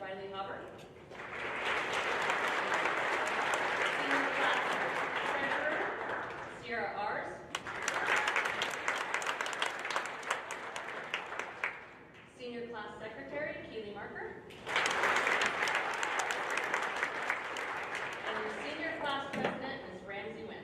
Riley Hubbard. Senior class treasurer, Sierra Ars. Senior class secretary, Keely Marker. And your senior class president is Ramsey Wynn.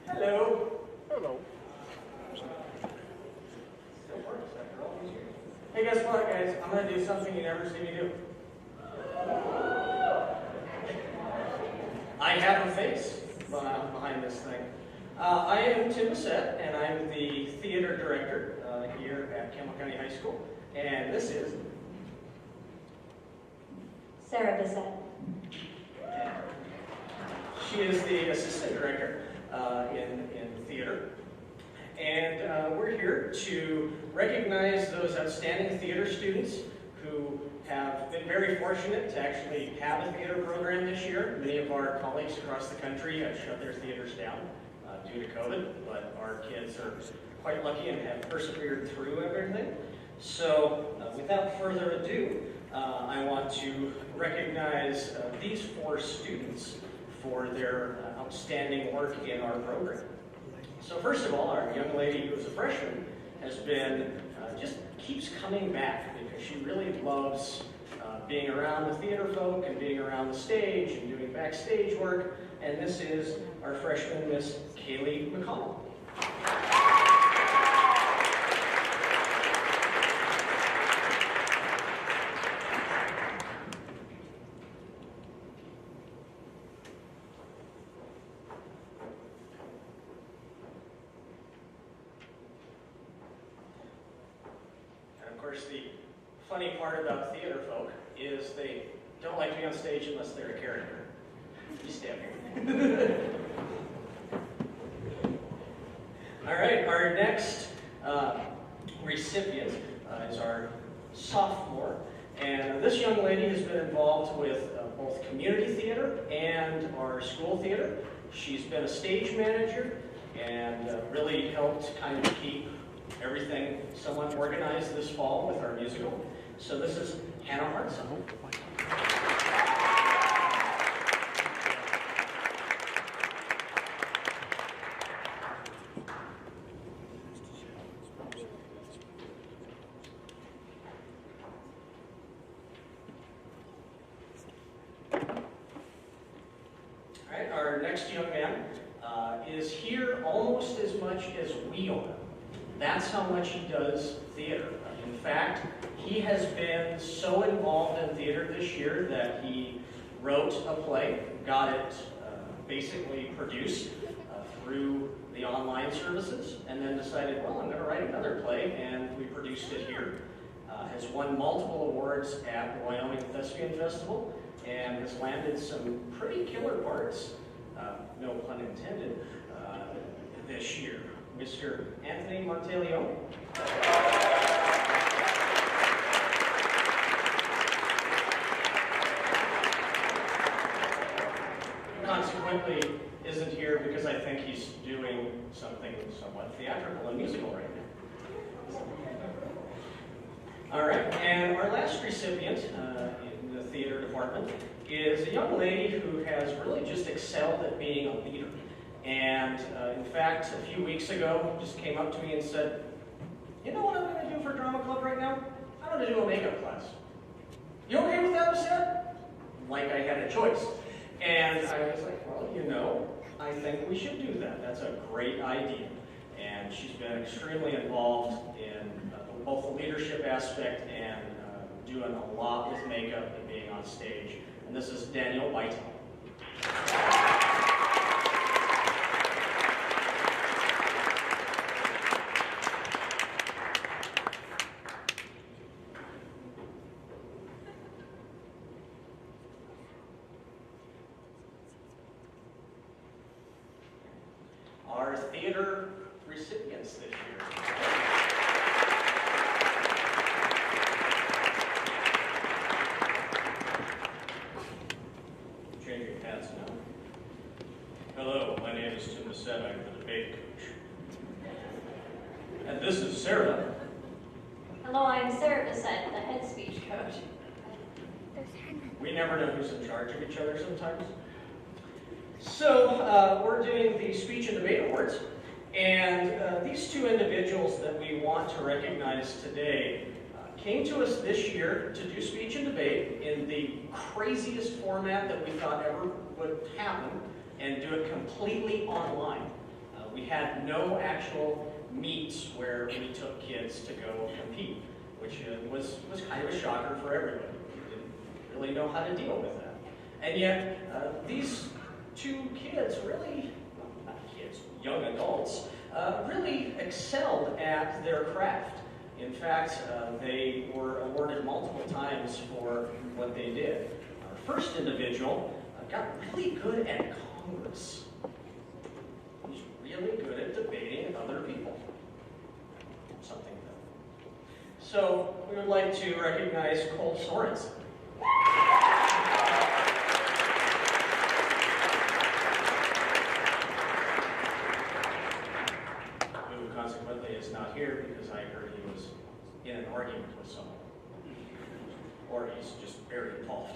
Hello. Hello. Hey, guess what, guys? I'm going to do something you never see me do. I have a face behind this thing. I am Tim Bissett, and I'm the theater director here at Campbell County High School. And this is Sarah Bissett. She is the assistant director in theater. And we're here to recognize those outstanding theater students who have been very fortunate to actually have a theater program this year. Many of our colleagues across the country have shut their theaters down due to COVID, but our kids are quite lucky and have persevered through everything. So without further ado, I want to recognize these 4 students for their outstanding work in our program. So first of all, our young lady who is a freshman has been, just keeps coming back because she really loves being around the theater folk and being around the stage and doing backstage work. And this is our freshman, Miss Kaylee McConnell. Of course, the funny part about theater folk is they don't like to be on stage unless they're a character. You stand here. All right, our next recipient is our sophomore. And this young lady has been involved with both community theater and our school theater. She's been a stage manager and really helped kind of keep everything somewhat organized this fall with our musical. So this is Hannah Hartzell. Our next young man is here almost as much as we are. That's how much he does theater. In fact, he has been so involved in theater this year that he wrote a play, got it basically produced through the online services, and then decided, well, I'm going to write another play, and we produced it here. Has won multiple awards at the Wyoming Thespian Festival, and has landed some pretty killer parts, no pun intended, this year. Mr. Anthony Montelio. Consequently, isn't here because I think he's doing something somewhat theatrical and musical right now. All right, and our last recipient in the theater department is a young lady who has really just excelled at being a leader. And in fact, a few weeks ago, just came up to me and said, you know what I'm going to do for drama club right now? I'm going to do a makeup class. You okay with that, Seth? Like I had a choice. And I was like, well, you know, I think we should do that. That's a great idea. And she's been extremely involved in both the leadership aspect and doing a lot with makeup and being on stage. And this is Danielle White. Our theater recipients this year. Change your hats now. Hello, my name is Tim Bissett. I'm the debate coach. And this is Sarah. Hello, I'm Sarah Bissett, the head speech coach. We never know who's in charge of each other sometimes. So we're doing the Speech and Debate Awards, and these two individuals that we want to recognize today came to us this year to do speech and debate in the craziest format that we thought ever would happen, and do it completely online. We had no actual meets where we took kids to go compete, which was kind of a shocker for everybody. We didn't really know how to deal with that. And yet, these two kids really, well, not kids, young adults, really excelled at their craft. In fact, they were awarded multiple times for what they did. Our first individual got really good at Congress. He's really good at debating other people. Something though. So we would like to recognize Cole Sorensen. Who consequently is not here because I heard he was in an argument with someone. Or he's just very involved.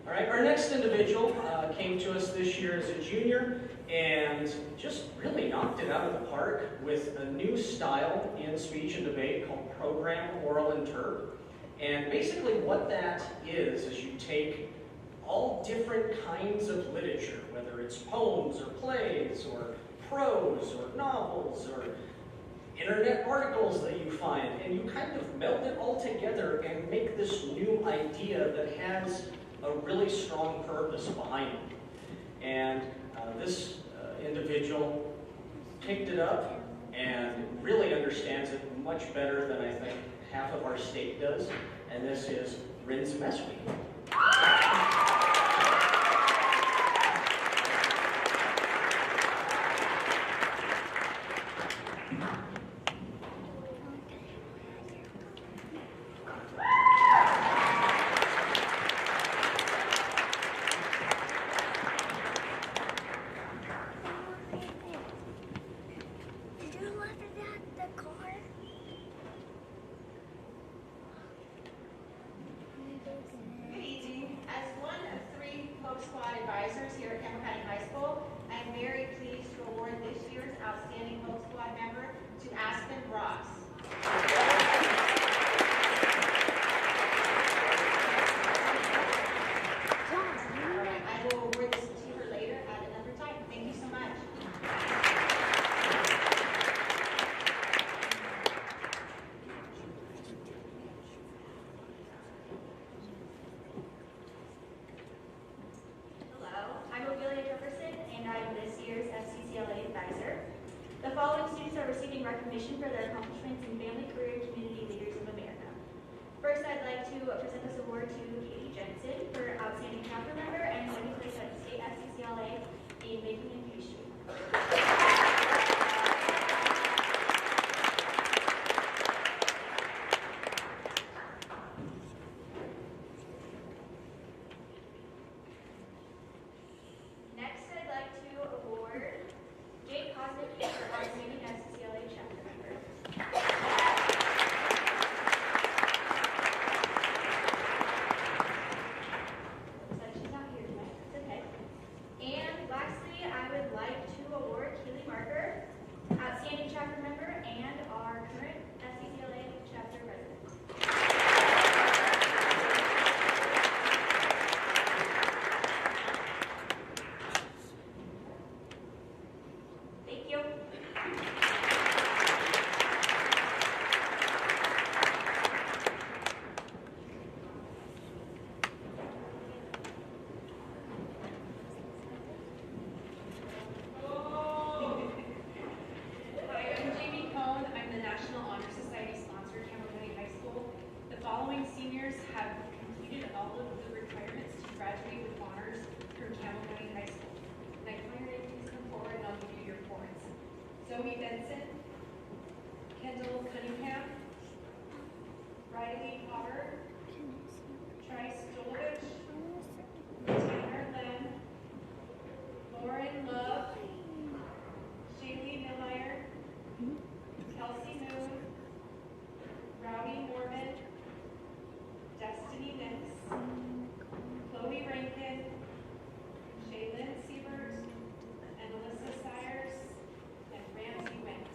All right, our next individual came to us this year as a junior and just really knocked it out of the park with a new style in speech and debate called Program Oral Interp. And basically what that is you take all different kinds of literature, whether it's poems or plays or prose or novels or internet articles that you find, and you kind of meld it all together and make this new idea that has a really strong purpose behind it. And this individual picked it up and really understands it much better than I think half of our state does, and this is Rins Mesweek. Did you laugh at that, the car? Outstanding Hope Squad member to Aspen Ross. All right, I will award this to her later at another time. Thank you so much. Hello, I'm Ophelia Jefferson, and I'm this year's FCCLA advisor. The following students are receiving recognition for their accomplishments in family, career, and community leaders of America. First, I'd like to present this award to Katie Jensen for Outstanding Chapter Member and winning place at State FCCLA in Baking and Pastry. Next, I'd like to award Jake Cosmic for Outstanding FCCLA Chapter Member. Looks like she's not here tonight. It's okay. And lastly, I would like to award Keely Marker, Outstanding Chapter Member, and our current FCCLA Chapter President. Thank you. Hi, I'm Jamie Cohn. I'm the National Honor Society sponsor at Campbell County High School. The following seniors have completed all of the requirements to graduate with honors from Campbell County High School. And I can your name, please come forward and I'll give you your points. Zoe Benson, Kendall Cunningham, Riley Potter, Trice Jolovich, Tanner Len, Lauren Love, Shaylee Millemeyer, Kelsey Moon, Rowdy Norman, Destiny Nix, Chloe Rankin, Shaylin Siebert, and Alyssa Sires, and Ramsey Went.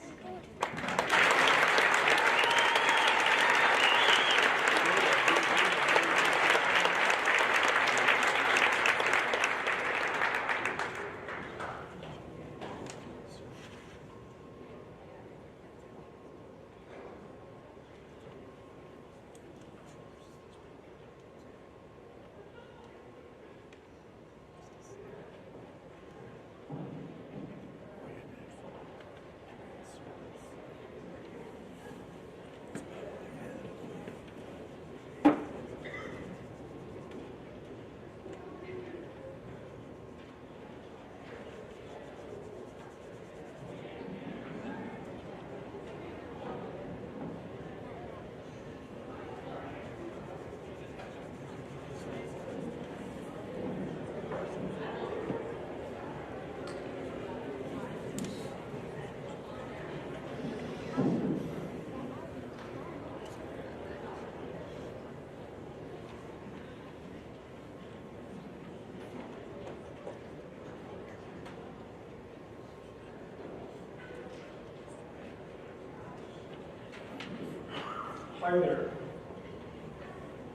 Hi there.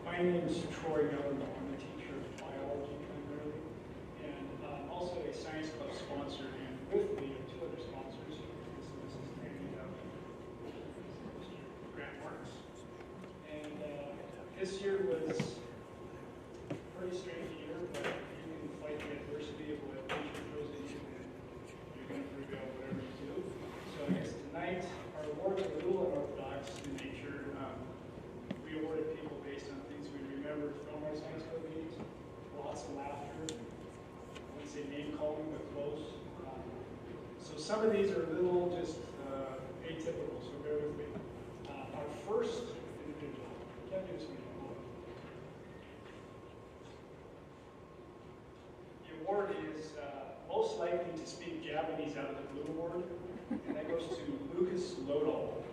My name is Troy Young. I'm a teacher of biology primarily, and I'm also a science club sponsor, and with me are two other sponsors. This is Grant Marks. And this year was a pretty strange year, but you can fight the adversity of what nature throws at you, and you're going to prevail whatever you do. So I guess tonight our awards are a little unorthodox in nature. We awarded people based on things we remember from our science club meetings. Lots of laughter. I wouldn't say name calling, but close. So some of these are a little just atypical, so bear with me. Our first individual, can't do this one. The award is most likely to speak Japanese out of the blue award, and that goes to Lucas Lodal.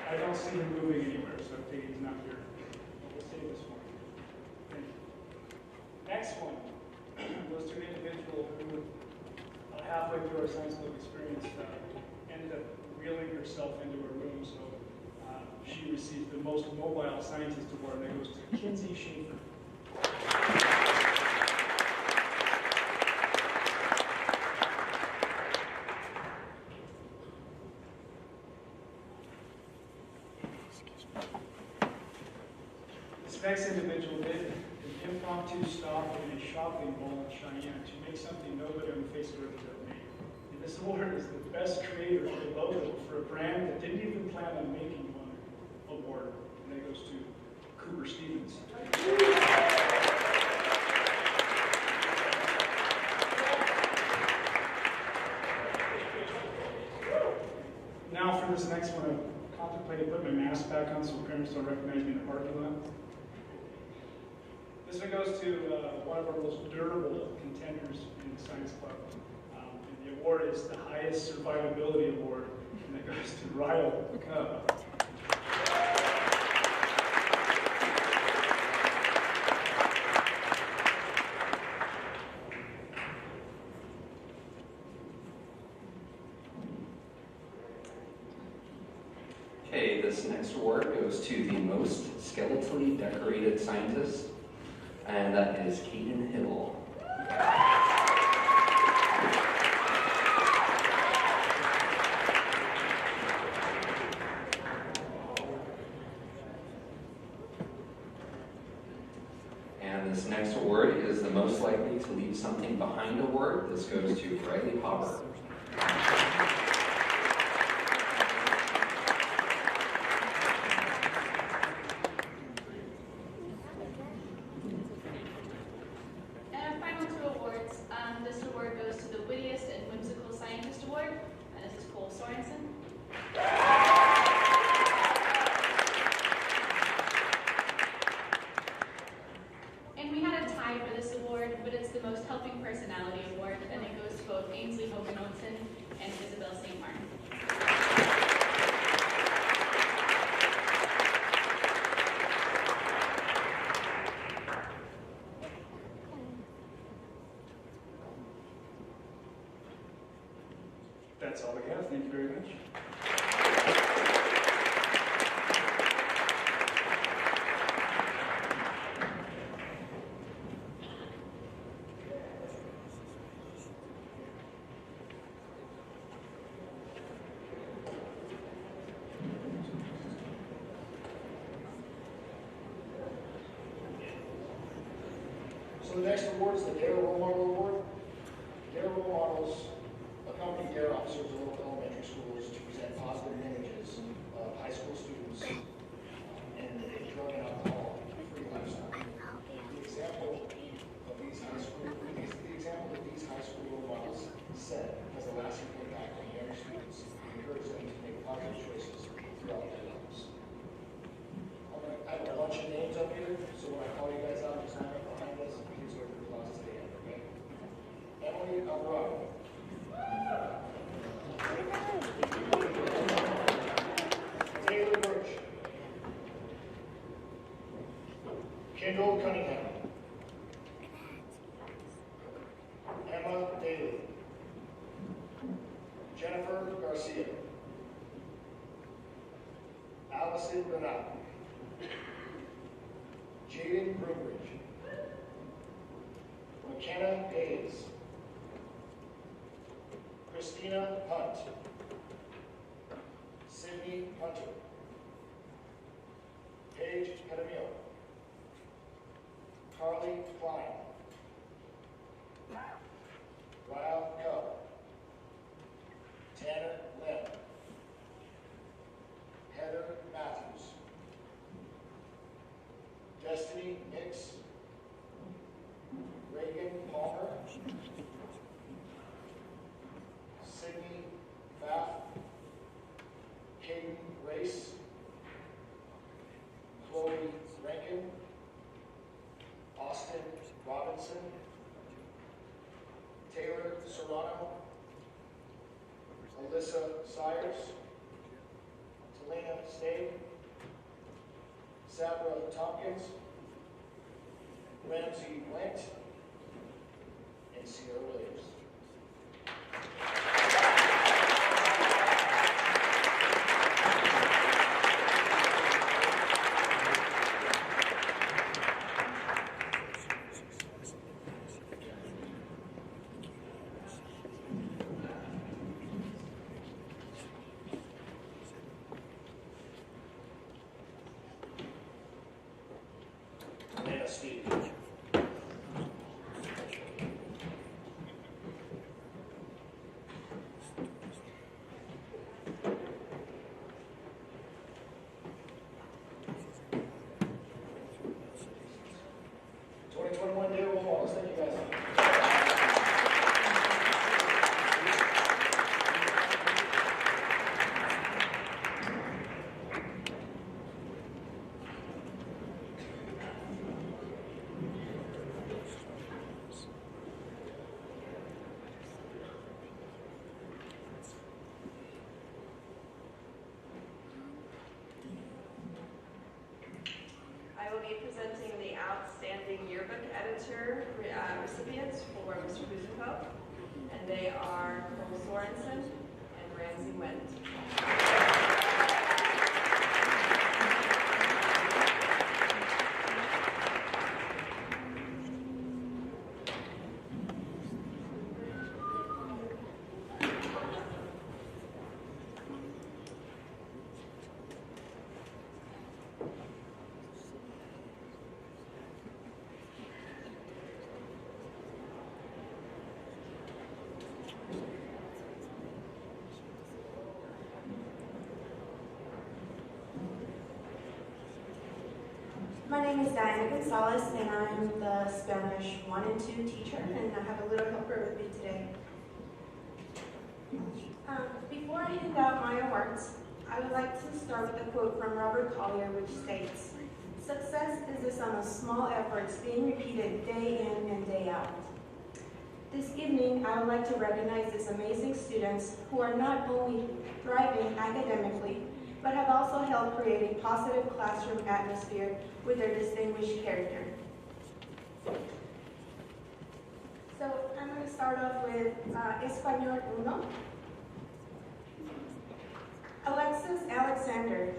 I don't see him moving anywhere, so I think he's not here. We'll save this one. Thank you. Mobile Scientist Award, and that goes to Kinsey Schaefer. This next individual did an impromptu stop in a shopping mall in Cheyenne to make something nobody on the face of the earth has ever made. And this award is the best creator for a logo for a brand that didn't even plan on making one award. And that goes to Cooper Stevens. Now for this next one, I'm contemplating putting my mask back on so parents don't recognize me in the parking lot. This one goes to one of our most durable contenders in the Science Club. And the award is the highest survivability award, and that goes to Ryle Cub. Okay, this next award goes to the most skeletally decorated scientist, and that is Caden Hill. And this next award is the most likely to leave something behind award. This goes to Riley Hopper. That's all we have. Thank you very much. So the next award is the DARE Role Model Award. DARE Role Models accompany DARE officers of local elementary schools to present positive images of high school students and a drug and alcohol-free lifestyle. The example of these high school role models set has a lasting impact on younger students and encourage them to make positive choices throughout their lives. I have a bunch of names up here, so when I call you guys out, just line up behind us and please go to the class to the end, okay? Emily Alvarado. Taylor Birch. Kendall Cunningham. Emma Daly. Jennifer Garcia. Allison Bernat. Jaden Broombridge. McKenna Hayes. Christina Hunt. Sydney Hunter. Paige Pedamio. Carly Klein. Ryle Cubb. Tanner Lynn. Heather Matthews. Destiny Nix. Reagan Palmer. Sydney Pfaff. Caden Race. Chloe Rankin. Austin Robinson. Taylor Serrano. Alyssa Sires. Talena Stade. Sabra Tompkins. Ramsey Went. And Sierra Williams. Steve. Day role models. Thank you guys. I will be presenting the Outstanding Yearbook Editor recipients for Mr. Kuzenko, and they are Cole Sorensen and Ramsey Wendt. My name is Diana Gonzalez, and I'm the Spanish 1 and 2 teacher, and I have a little helper with me today. Before I hand out my awards, I would like to start with a quote from Robert Collier, which states, "Success is the sum of small efforts being repeated day in and day out." This evening, I would like to recognize these amazing students who are not only thriving academically, but have also helped create a positive classroom atmosphere with their distinguished character. So I'm going to start off with Español 1. Alexis Alexander.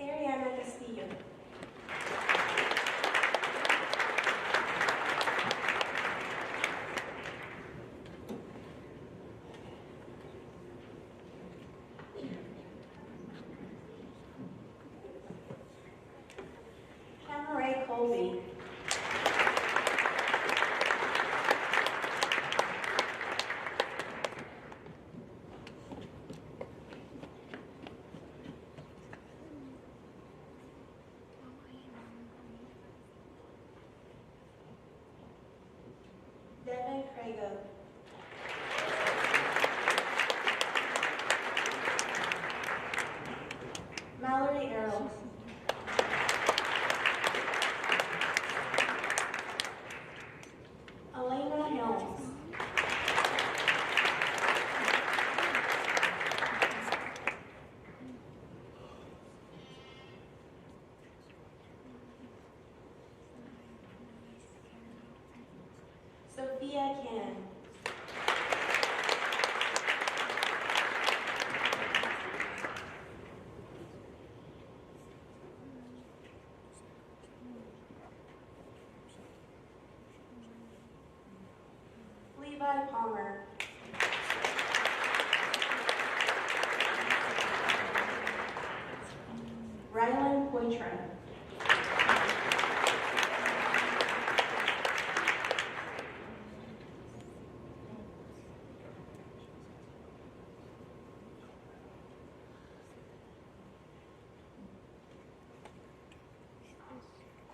Ariana Castillo. Cameron Colby. Devin Crago. Mallory Errol. Elena Helms. Sophia Cannon. Levi Palmer. Rylan Poitras.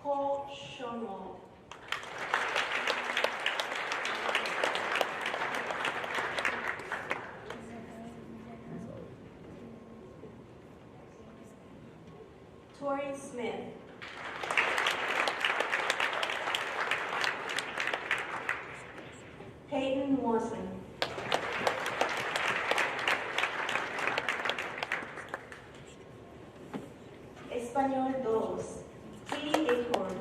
Cole Schoenwald. Tori Smith. Peyton Mosley. Español 2. Katie Acorn.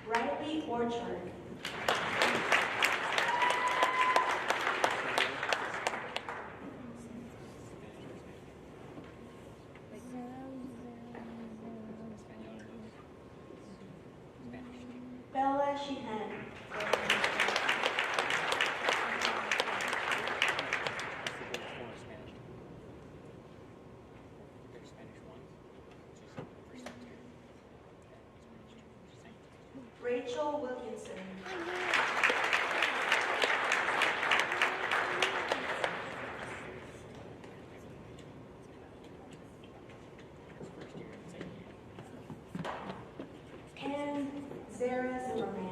Riley Orchard. Sarah Sheehan. Rachel Wilkinson. And Zara Zimmerman.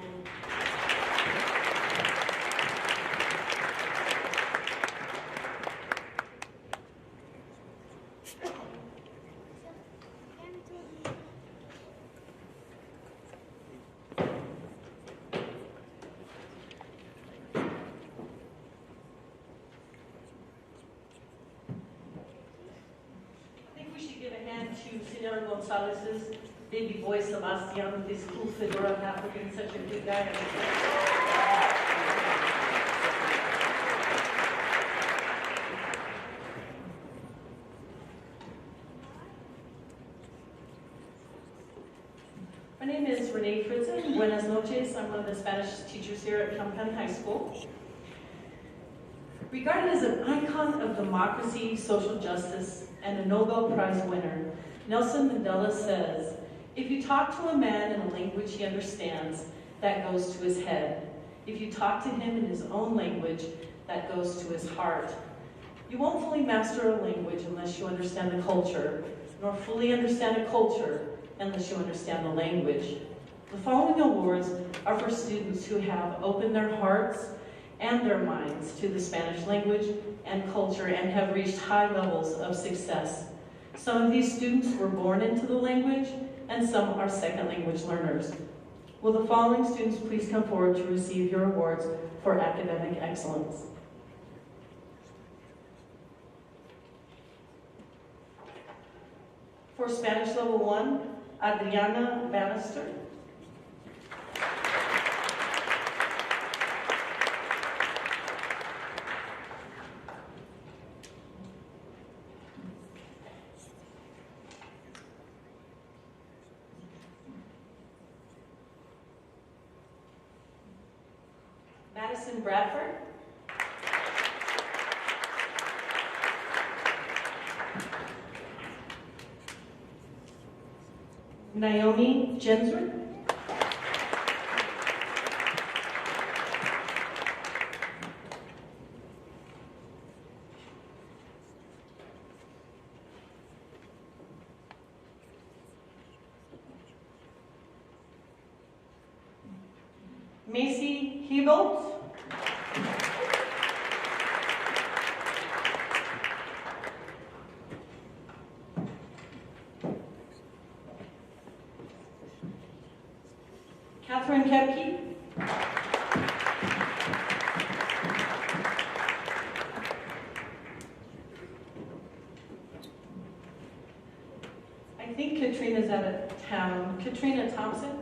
I think we should give a hand to Senora Gonzalez's baby boy Sebastian with his cool fedora hat, looking such a good guy. My name is Renee Fritzen. Buenas noches. I'm one of the Spanish teachers here at Campbell County High School. Regarded as an icon of democracy, social justice, and a Nobel Prize winner, Nelson Mandela says, if you talk to a man in a language he understands, that goes to his head. If you talk to him in his own language, that goes to his heart. You won't fully master a language unless you understand the culture, nor fully understand a culture unless you understand the language. The following awards are for students who have opened their hearts and their minds to the Spanish language and culture and have reached high levels of success. Some of these students were born into the language, and some are second language learners. Will the following students please come forward to receive your awards for academic excellence? For Spanish Level 1, Adriana Bannister. Madison Bradford. Naomi Jensrud. Macy Hebolt. Catherine Kepke. I think Katrina's out of town. Katrina Thompson.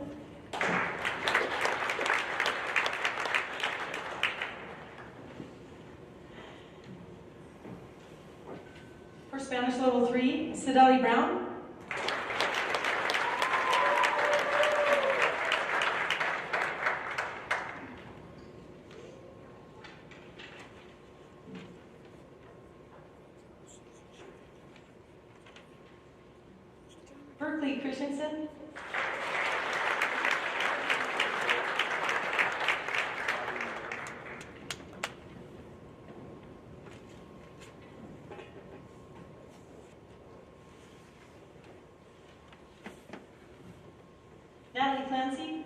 For Spanish Level 3, Sidali Brown. Berkeley Christensen. Natalie Clancy.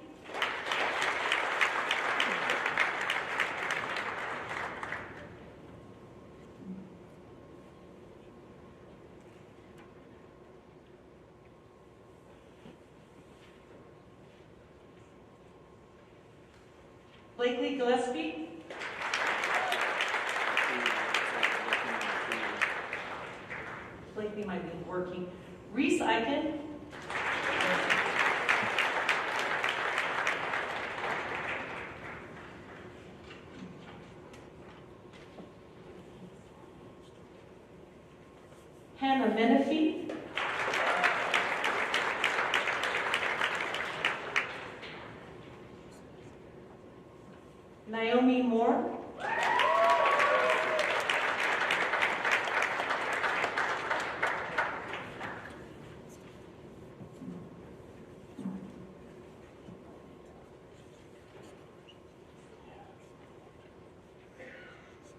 Blakely Gillespie. Blakely might be working. Reese Eichen. Hannah Menifee. Naomi Moore.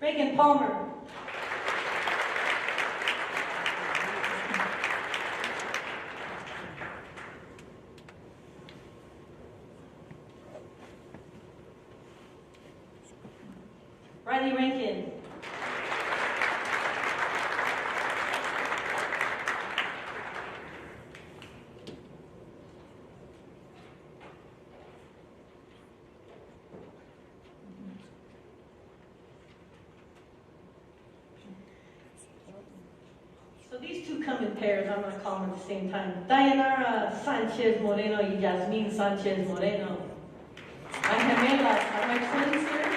Reagan Palmer. Riley Rankin. So these two come in pairs. I'm going to call them at the same time. Dayanara Sanchez Moreno y Yasmin Sanchez Moreno. My gemelas are my twins here.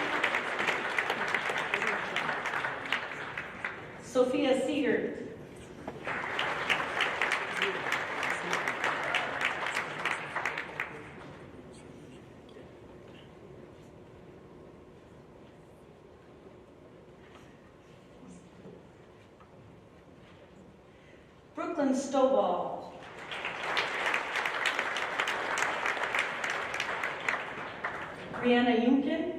Sophia Seegert. Brooklyn Stovall. Brianna Yunkin.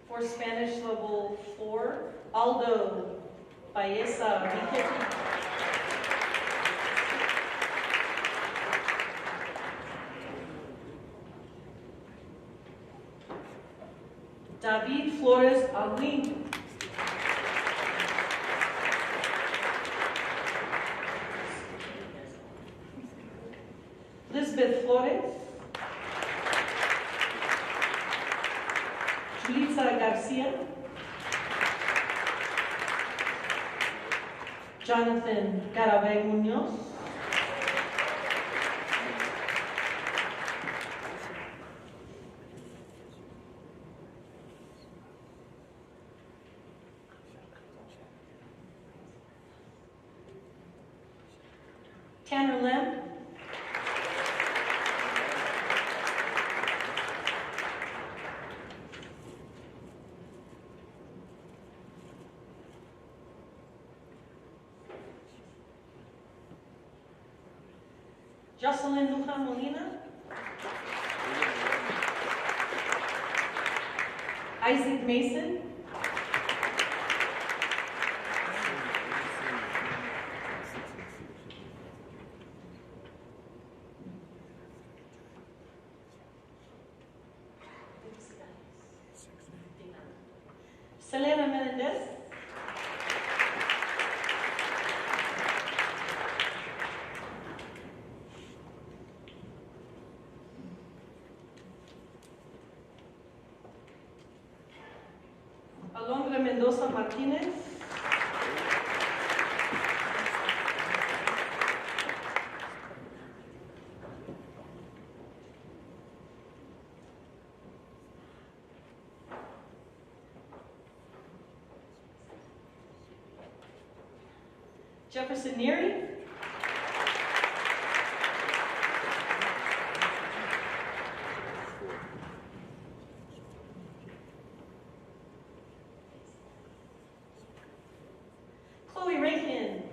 For Spanish level 4, Aldo Baeza Riquetti. David Flores Aguin. Lisbeth Flores. Julissa Garcia. Jonathan Garabay Munoz. Tanner Lim. Jocelyn Lujan Molina. Isaac Mason. Selena Menendez. Alondra Mendoza Martinez. Jefferson Neary. Chloe Rankin.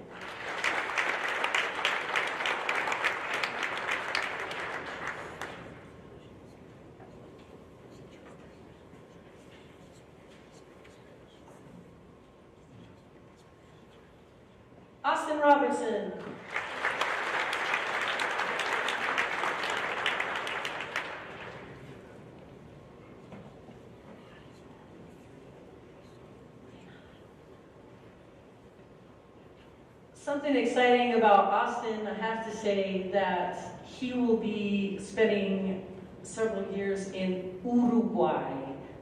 Austin Robertson. Something exciting about Austin, I have to say that he will be spending several years in Uruguay,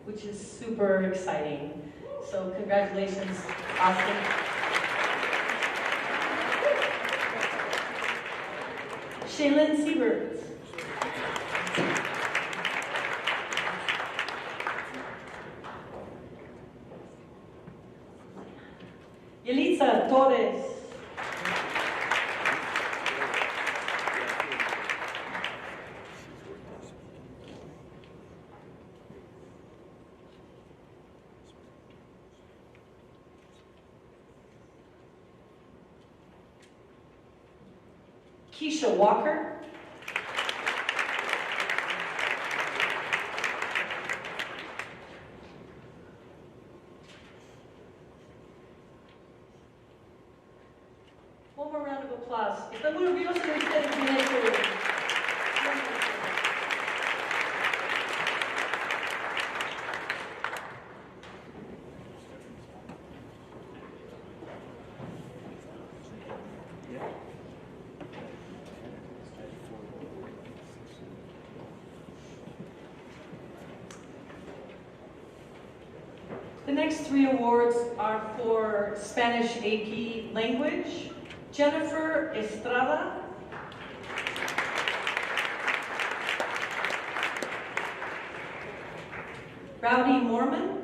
which is super exciting. So congratulations, Austin. Shaylin Siebert. Yelitza Torres. Keisha Walker. One more round of applause. Están muy orgullosos de ustedes, maestros. The next 3 awards are for Spanish AP language. Jennifer Estrada. Rowdy Mormon.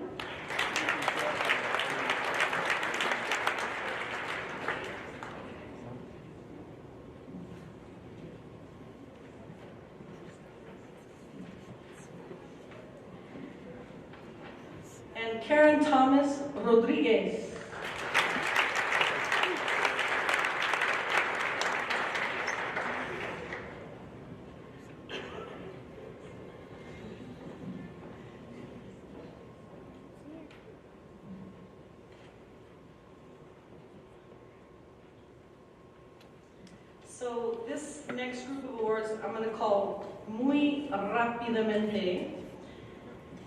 And Karen Thomas Rodriguez. So this next group of awards I'm going to call Muy Rápidamente.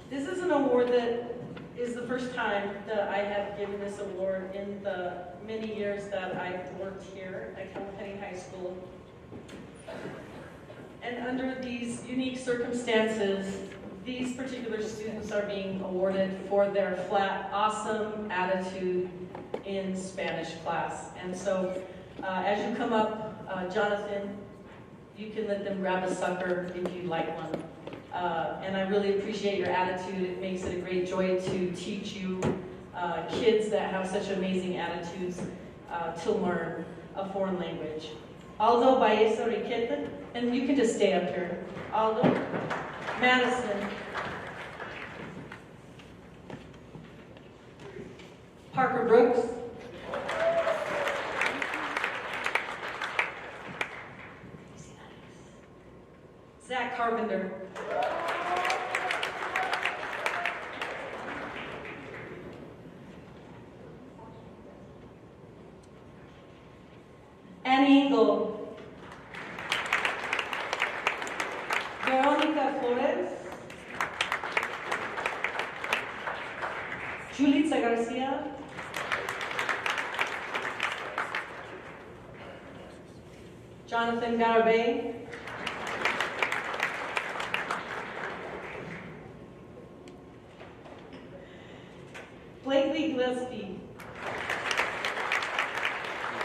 This is an award that is the first time that I have given this award in the many years that I've worked here at Campbell High School. And under these unique circumstances, these particular students are being awarded for their flat, awesome attitude in Spanish class. And so as you come up, Jonathan, you can let them grab a sucker if you'd like one. And I really appreciate your attitude. It makes it a great joy to teach you kids that have such amazing attitudes to learn a foreign language. Aldo Baeza Riqueta, and you can just stay up here. Aldo, Madison, Parker Brooks, Zach Carpenter, Annie Eagle, Veronica Flores, Julitza Garcia, Jonathan Garabay, Blakely Gillespie,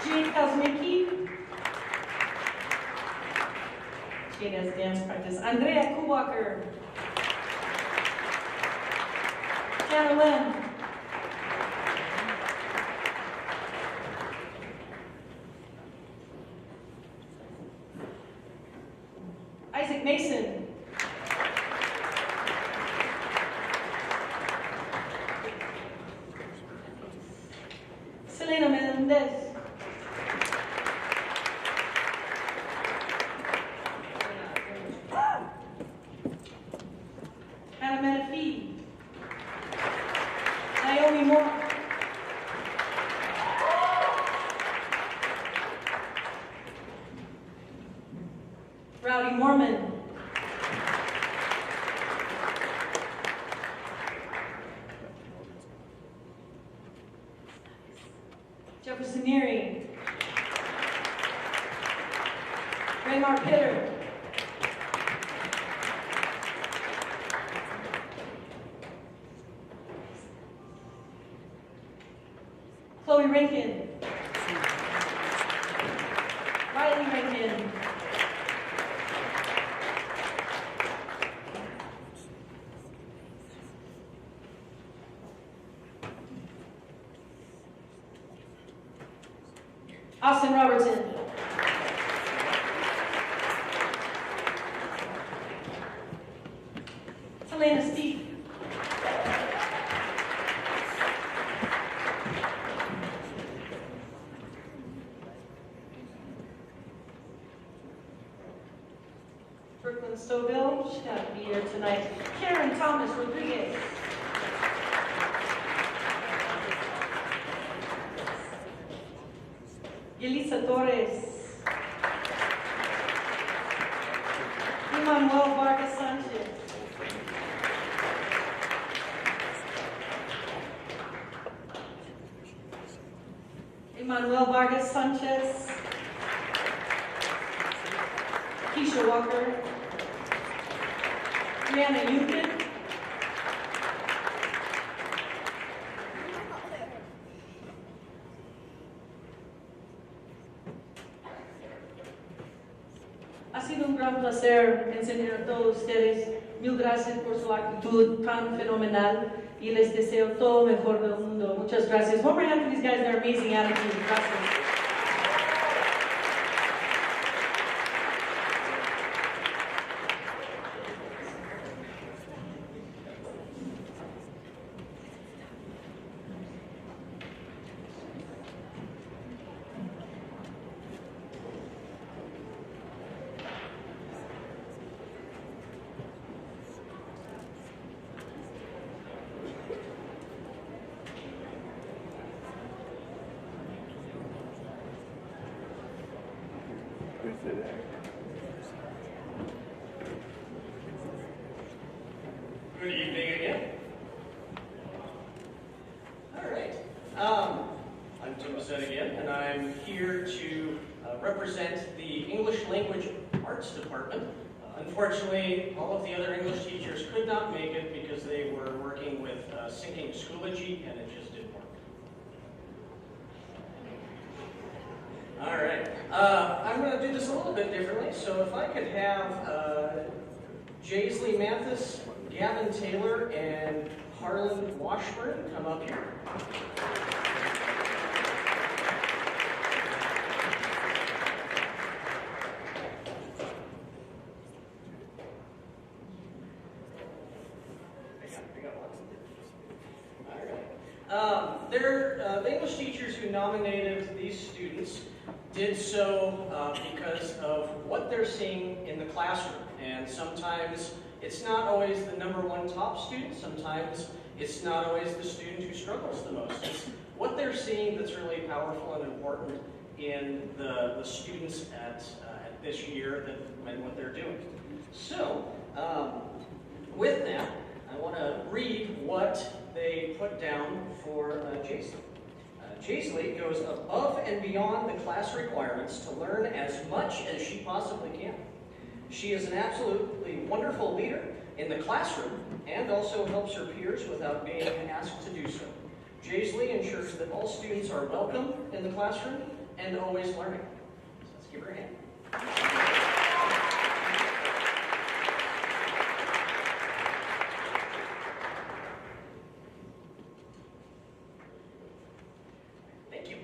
Jane Kosmicki, Jane has dance practice, Andrea Kuwaker, Jana Lynn, Isaac Mason, Selena Mendez, Hannah Menifee, Naomi Moore, Rowdy Mormon, Jefferson Neary, Raymar Pitter, Chloe Rankin, Riley Rankin, Austin Robertson. Selena Steve. Brooklyn Stoville, she got to be here tonight. Karen Thomas Rodriguez. Yelisa Torres. Emmanuel Vargas Sanchez. Emmanuel Vargas Sanchez. Keisha Walker. Brianna Euclid. Ha sido un gran placer enseñar a todos ustedes. Mil gracias por su actitud tan fenomenal y les deseo todo lo mejor del mundo. Muchas gracias. One more hand for these guys, their amazing attitude. Gracias. Good evening again. All right. I'm Tim Bissett again, and I'm here to represent the English Language Arts Department. Unfortunately, all of the other English teachers could not make it because they were working with syncing Schoology, and it just didn't work. All right. I'm going to do this a little bit differently, so if I could have Jaisley Mathis, Gavin Taylor, and Harlan Washburn come up here. They're the English teachers who nominated these students did so because of what they're seeing in the classroom. And sometimes it's not always the #1 top student. Sometimes it's not always the student who struggles the most. It's what they're seeing that's really powerful and important in the students at this year and what they're doing. So, with that, I want to read what they put down for Jaisley. Jaisley goes above and beyond the class requirements to learn as much as she possibly can. She is an absolutely wonderful leader in the classroom and also helps her peers without being asked to do so. Jaisley ensures that all students are welcome in the classroom and always learning. So let's give her a hand. Thank you.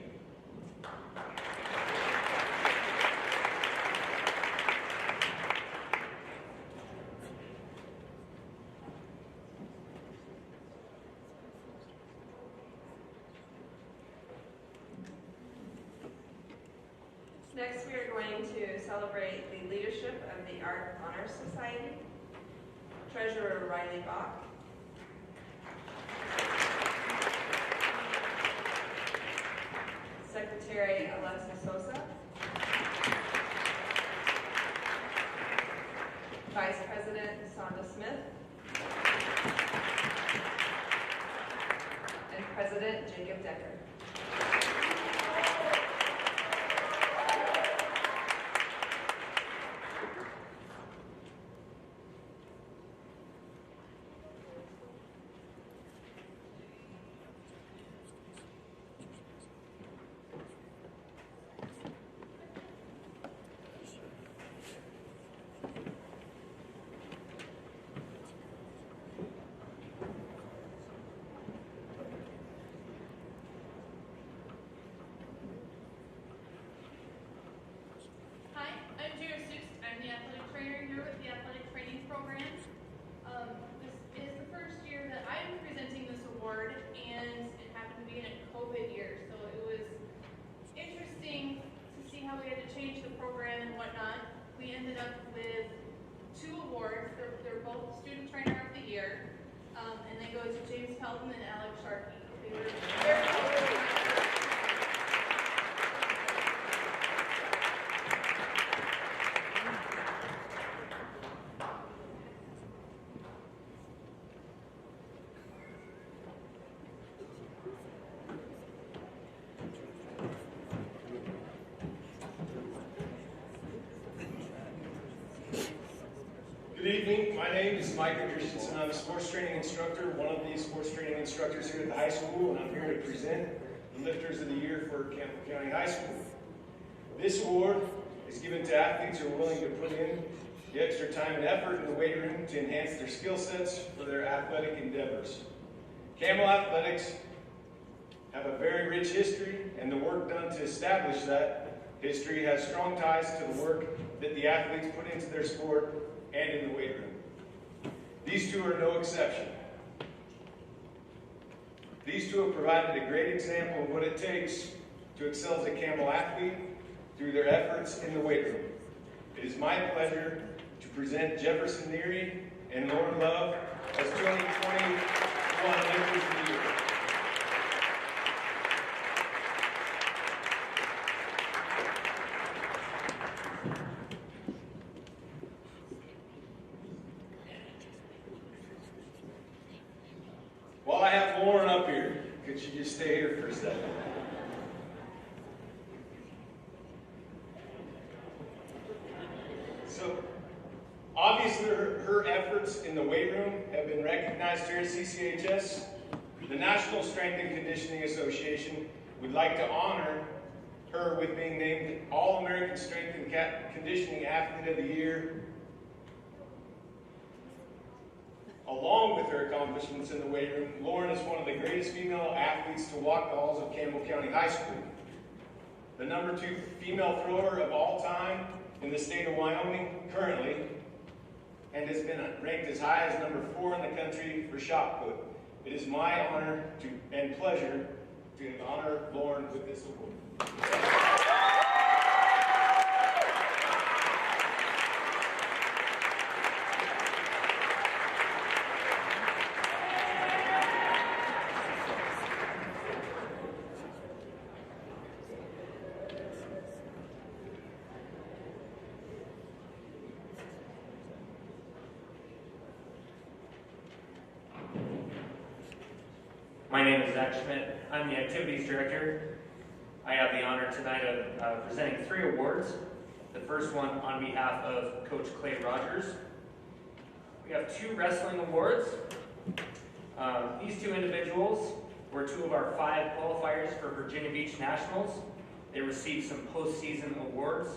Next, we are going to celebrate the leadership of the Art Honor Society. Treasurer Riley Bach. Secretary Alexa Sosa. Vice President Sonda Smith. And President Jacob Decker. evening. My name is Michael Christensen. I'm a sports training instructor, one of the sports training instructors here at the high school, and I'm here to present the Lifters of the Year for Campbell County High School. This award is given to athletes who are willing to put in the extra time and effort in the weight room to enhance their skill sets for their athletic endeavors. Campbell Athletics have a very rich history, and the work done to establish that history has strong ties to the work that the athletes put into their sport and in the weight room. These two are no exception. These two have provided a great example of what it takes to excel as a Campbell athlete through their efforts in the weight room. It is my pleasure to present Jefferson Neary and Lauren Love as 2021 Lifters of the Year. While I have Lauren up here, could you just stay here for a second? So, obviously her efforts in the weight room have been recognized here at CCHS. The National Strength and Conditioning Association would like to honor her with being named All-American Strength and Conditioning Athlete of the Year. Along with her accomplishments in the weight room, Lauren is one of the greatest female athletes to walk the halls of Campbell County High School. The #2 female thrower of all time in the state of Wyoming currently, and has been ranked as high as #4 in the country for shot put. It is my honor and pleasure to honor Lauren with this award. My name is Zach Schmidt. I'm the Activities Director. I have the honor tonight of presenting 3 awards. The first one on behalf of Coach Clay Rogers. We have 2 wrestling awards. These 2 individuals were 2 of our 5 qualifiers for Virginia Beach Nationals. They received some postseason awards.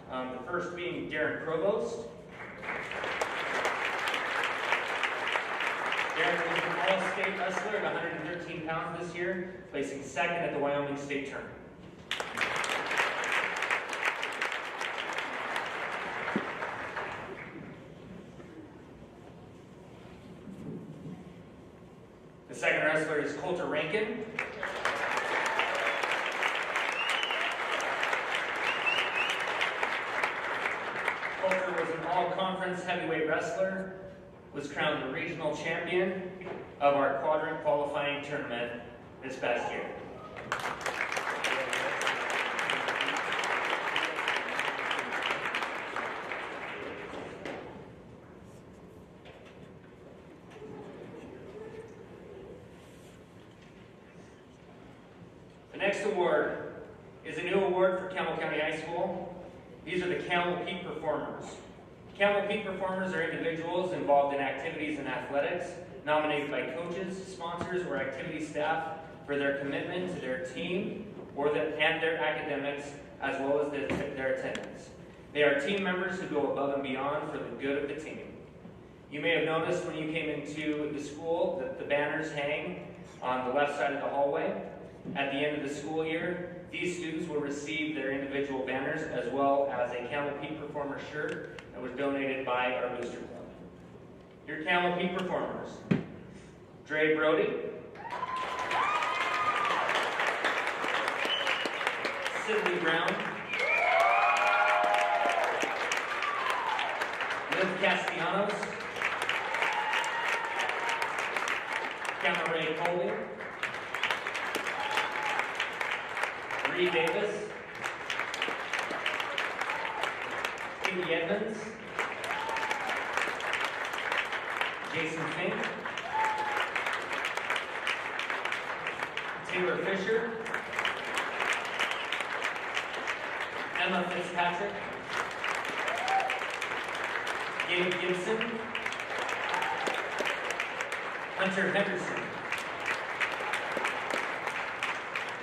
The first being Darren Provost. Darren was an all-state wrestler at 113 pounds this year, placing 2nd at the Wyoming State Tournament. The second wrestler is Coulter Rankin. Coulter was an all-conference heavyweight wrestler, was crowned the regional champion of our quadrant qualifying tournament this past year. The next award is a new award for Campbell County High School. These are the Camel Peak Performers. Camel Peak Performers are individuals involved in activities and athletics, nominated by coaches, sponsors, or activity staff for their commitment to their team and their academics, as well as their attendance. They are team members who go above and beyond for the good of the team. You may have noticed when you came into the school that the banners hang on the left side of the hallway. At the end of the school year, these students will receive their individual banners as well as a Camel Peak Performer shirt that was donated by our Booster Club. Your Camel Peak Performers: Dre Brody, Sidney Brown, Liv Castellanos, Cameron Coley, Reed Davis, Katie Edmonds, Jason Fink, Taylor Fisher, Emma Fitzpatrick, Gabe Gibson, Hunter Henderson,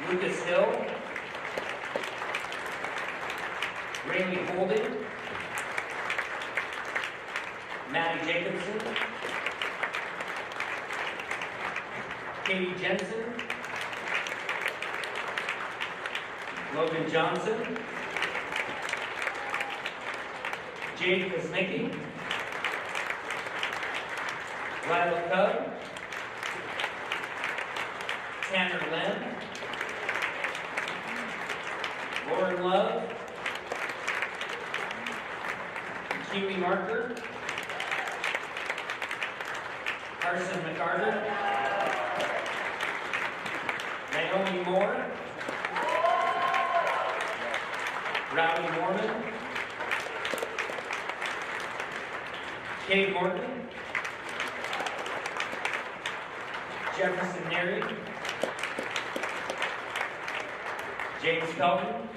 Lucas Hill, Rayleigh Holden, Maddie Jacobson, Katie Jensen, Logan Johnson, Jade Kosmicki, Lila Cub, Tanner Lynn, Lauren Love, Kiwi Marker, Carson McCarter, Naomi Moore, Rowdy Mormon, Kate Morton, Jefferson Neri, James Pelton,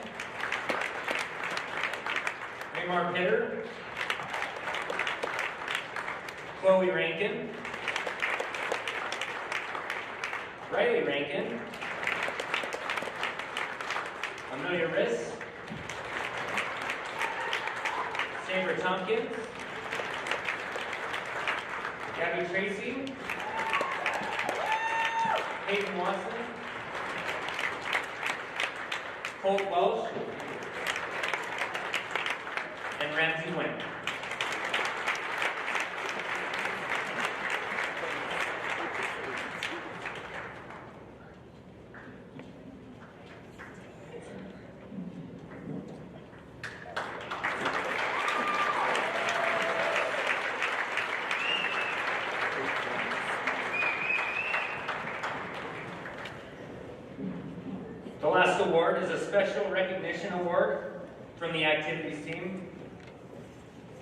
Raymar Pitter, Chloe Rankin, Riley Rankin, Amelia Riss, Saber Tompkins, Gabby Tracy, Peyton Watson, Colt Welsh, and Ramsey Wynn. The last award is a special recognition award from the activities team.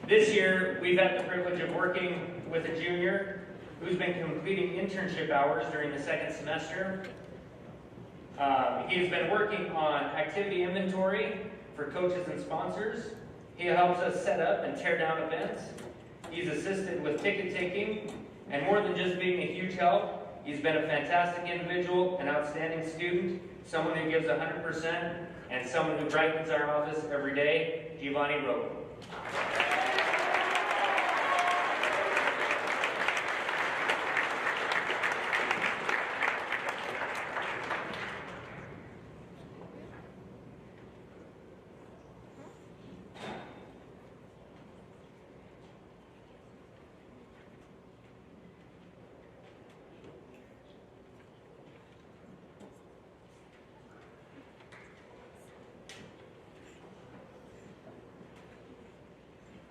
This year, we've had the privilege of working with a junior who's been completing internship hours during the second semester. He has been working on activity inventory for coaches and sponsors. He helps us set up and tear down events. He's assisted with ticket taking, and more than just being a huge help, he's been a fantastic individual, an outstanding student, someone who gives 100%, and someone who brightens our office every day, Giovanni Rowe.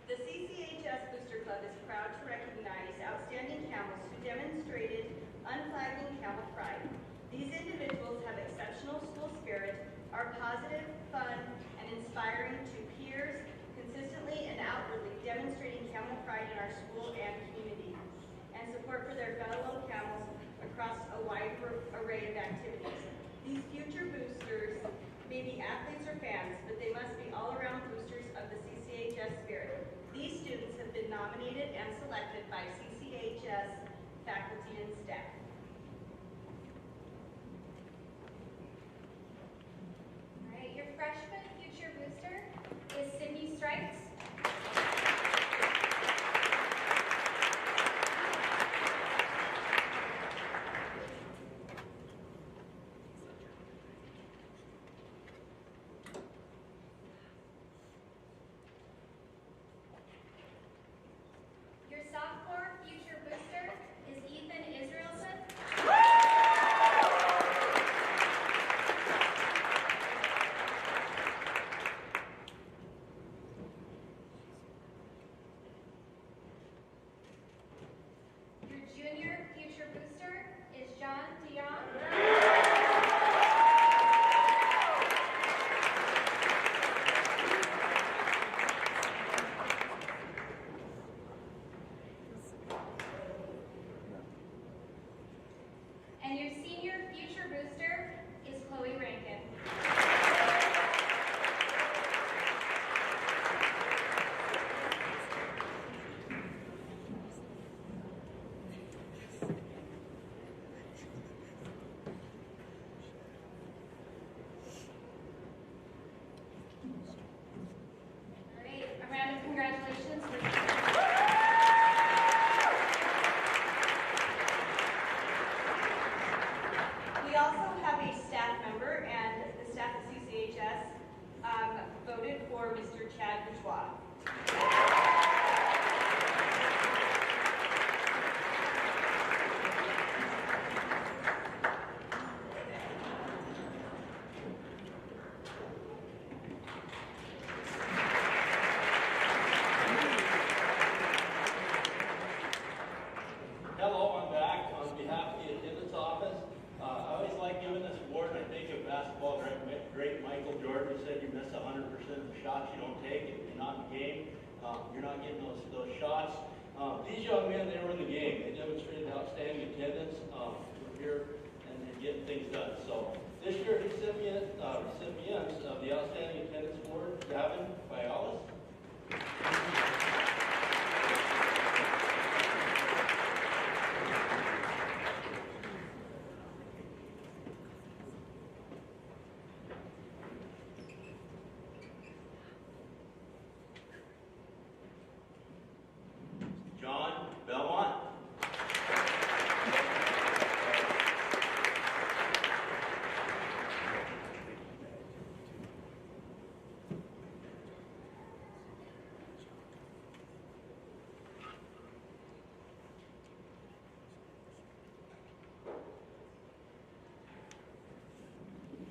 The CCHS Booster Club is proud to recognize outstanding camels who demonstrated unflagging camel pride. These individuals have exceptional school spirit, are positive, fun, and inspiring to peers, consistently and outwardly demonstrating camel pride in our school and community, and support for their fellow camels across a wide array of activities. These future boosters may be athletes or fans, but they must be all-around boosters of the CCHS spirit. These students have been nominated and selected by CCHS faculty and staff. All right, your freshman future booster is Sydney Strikes. Your sophomore future booster is Ethan Israelson. We also have a staff member, and the staff of CCHS voted for Mr. Chad Bourgeois. Hello, I'm back on behalf of the attendance office. I always like giving this award, and I think of basketball great Michael Jordan, who said you miss 100% of the shots you don't take. If you're not in the game, you're not getting those shots. These young men, they were in the game. They demonstrated outstanding attendance. We're here and getting things done. So this year, recipients of the Outstanding Attendance Award, Gavin Bialis. John Belmont.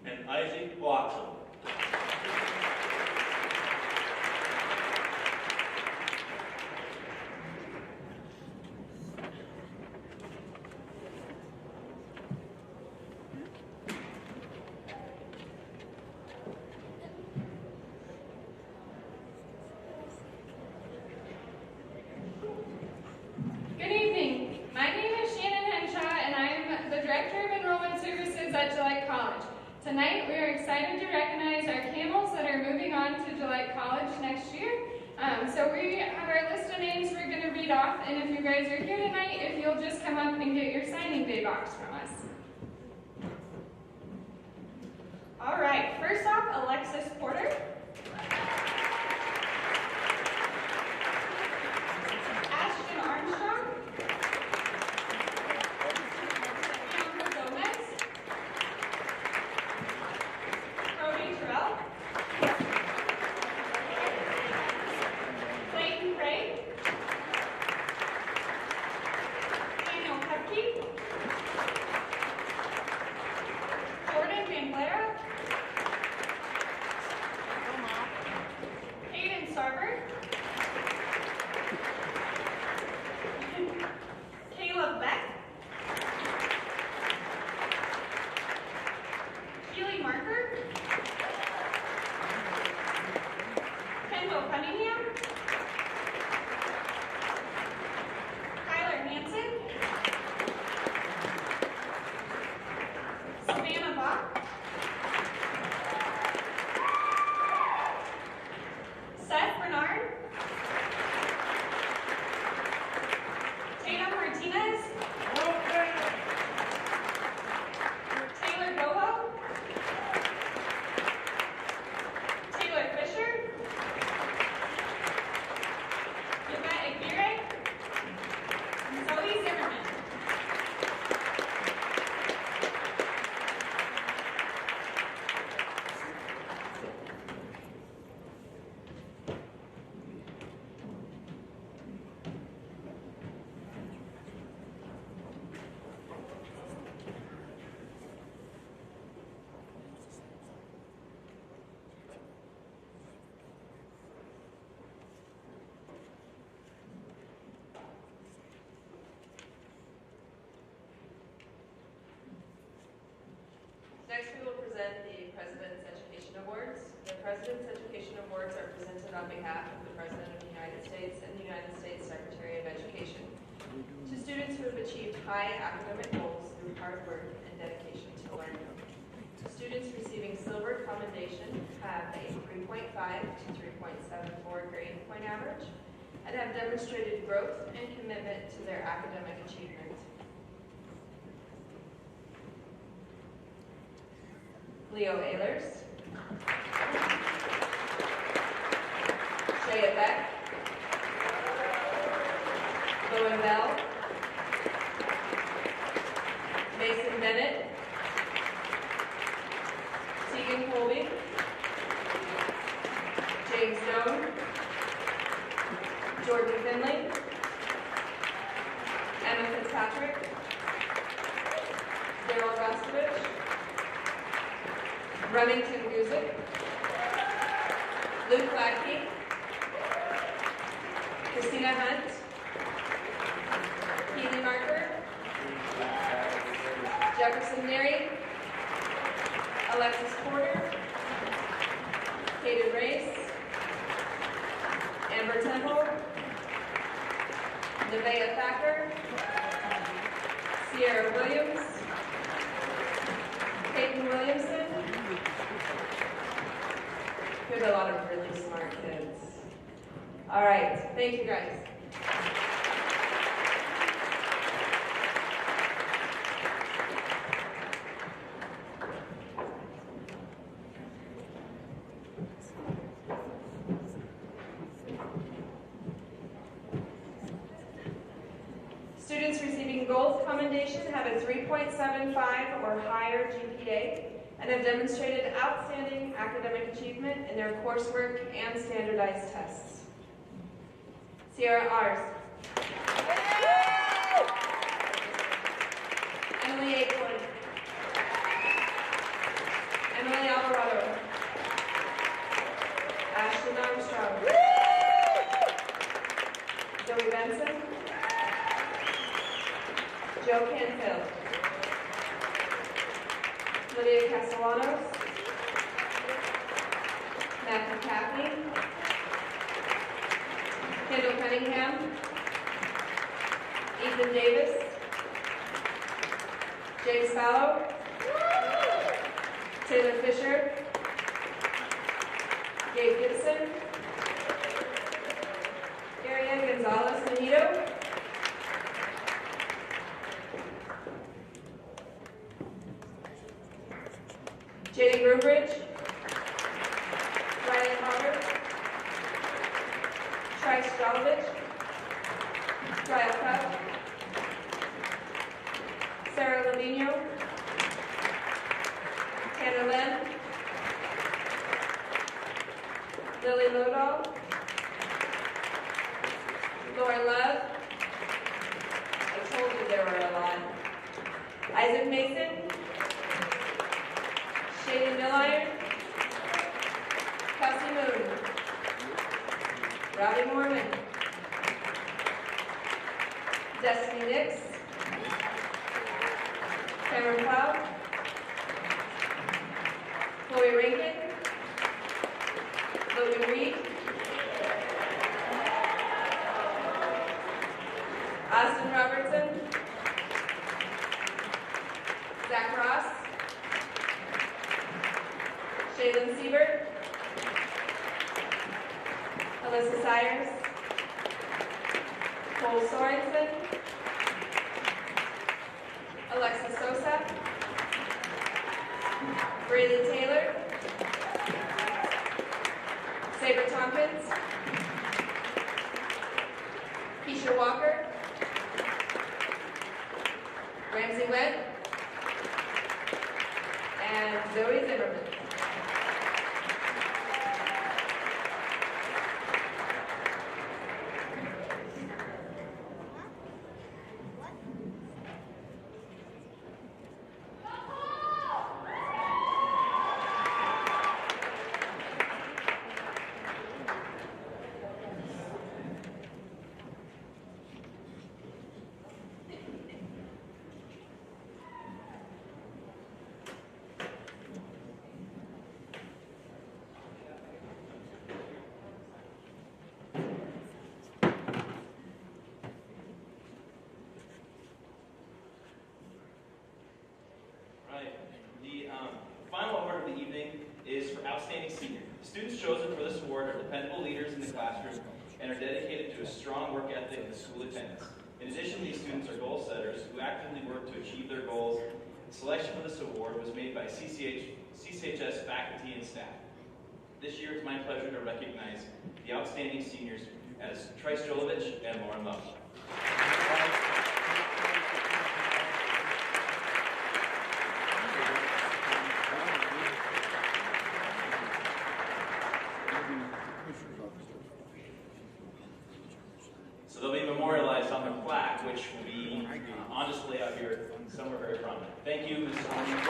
And Isaac Watson. Good evening. My name is Shannon Henshaw, and I'm the Director of Enrollment Services at Gillette College. Tonight, we are excited to recognize our camels that are moving on to Gillette College next year. So we have our list of names we're going to read off, and if you guys are here tonight, if you'll just come up and get your signing day box from us. All right, first off, Alexis Porter. Ashton Armstrong. Bianca Gomez. Cody Terrell. Clayton Craig. Daniel Pepke. Jordan Van Blair. Hayden Sarver. Caleb Beck. Keely Marker. Kendall Cunningham. Tyler Hansen. Savannah Bach. Seth Bernard. Tatum Martinez. Taylor Boho. Taylor Fisher. Yvette Aguirre. Zoe Zimmerman. Next, we will present the President's Education Awards. The President's Education Awards are presented on behalf of the President of the United States and the United States Secretary of Education to students who have achieved high academic goals through hard work and dedication to learning. Students receiving silver commendation have a 3.5 to 3.74 grade point average and have demonstrated growth and commitment to their academic achievement. Leo Ehlers, Shea Beck, Bowen Bell, Mason Bennett, Remington Guzik, Luke Lackey, Christina Hunt, Keely Marker, Jefferson Neri, Alexis Porter, Kaden Race, Amber Temple, Nevaeh Thacker, Sierra Williams, Peyton Williamson. We have a lot of really smart kids. All right, thank you guys. Students receiving gold commendation have a 3.75 or higher GPA and have demonstrated outstanding academic achievement in their coursework and standardized tests. Sierra Ars. Emily Acorn. Emily Alvarado. Ashton Armstrong. Zoe Benson. Joe Canfield. Lydia Castellanos. Matthew Caffney. Kendall Cunningham. Ethan Davis. James Fallow. Taylor Fisher. Gabe Gibson. Ariane Gonzalez Mejito. Jaden Groombridge, Riley Harder, Trice Jolovich, Ryle Cup, Sarah Lavino, Tanner Lynn, Lily Lodahl, Lauren Love. I told you there were a lot. Isaac Mason, Shaylee Milliron, Kelsey Moon, Robbie Mormon, Destiny Nix, Cameron Cloud, Chloe Rankin, Logan Reed, Austin Robertson, Zach Ross, Shaylin Siebert, Alyssa Sires, Cole Sorensen, Alexis Sosa, Braylee Taylor, Saber Tompkins, Keisha Walker, Ramsey Webb, and Zoe Zimmerman. Final award of the evening is for Outstanding Senior. Students chosen for this award are dependable leaders in the classroom and are dedicated to a strong work ethic and school attendance. In addition, these students are goal setters who actively work to achieve their goals. Selection for this award was made by CCHS faculty and staff. This year, it's my pleasure to recognize the Outstanding Seniors as Trice Jolovich and Lauren Love. So they'll be memorialized on the plaque, which will be on display out here somewhere very prominent. Thank you, Ms. Holmes.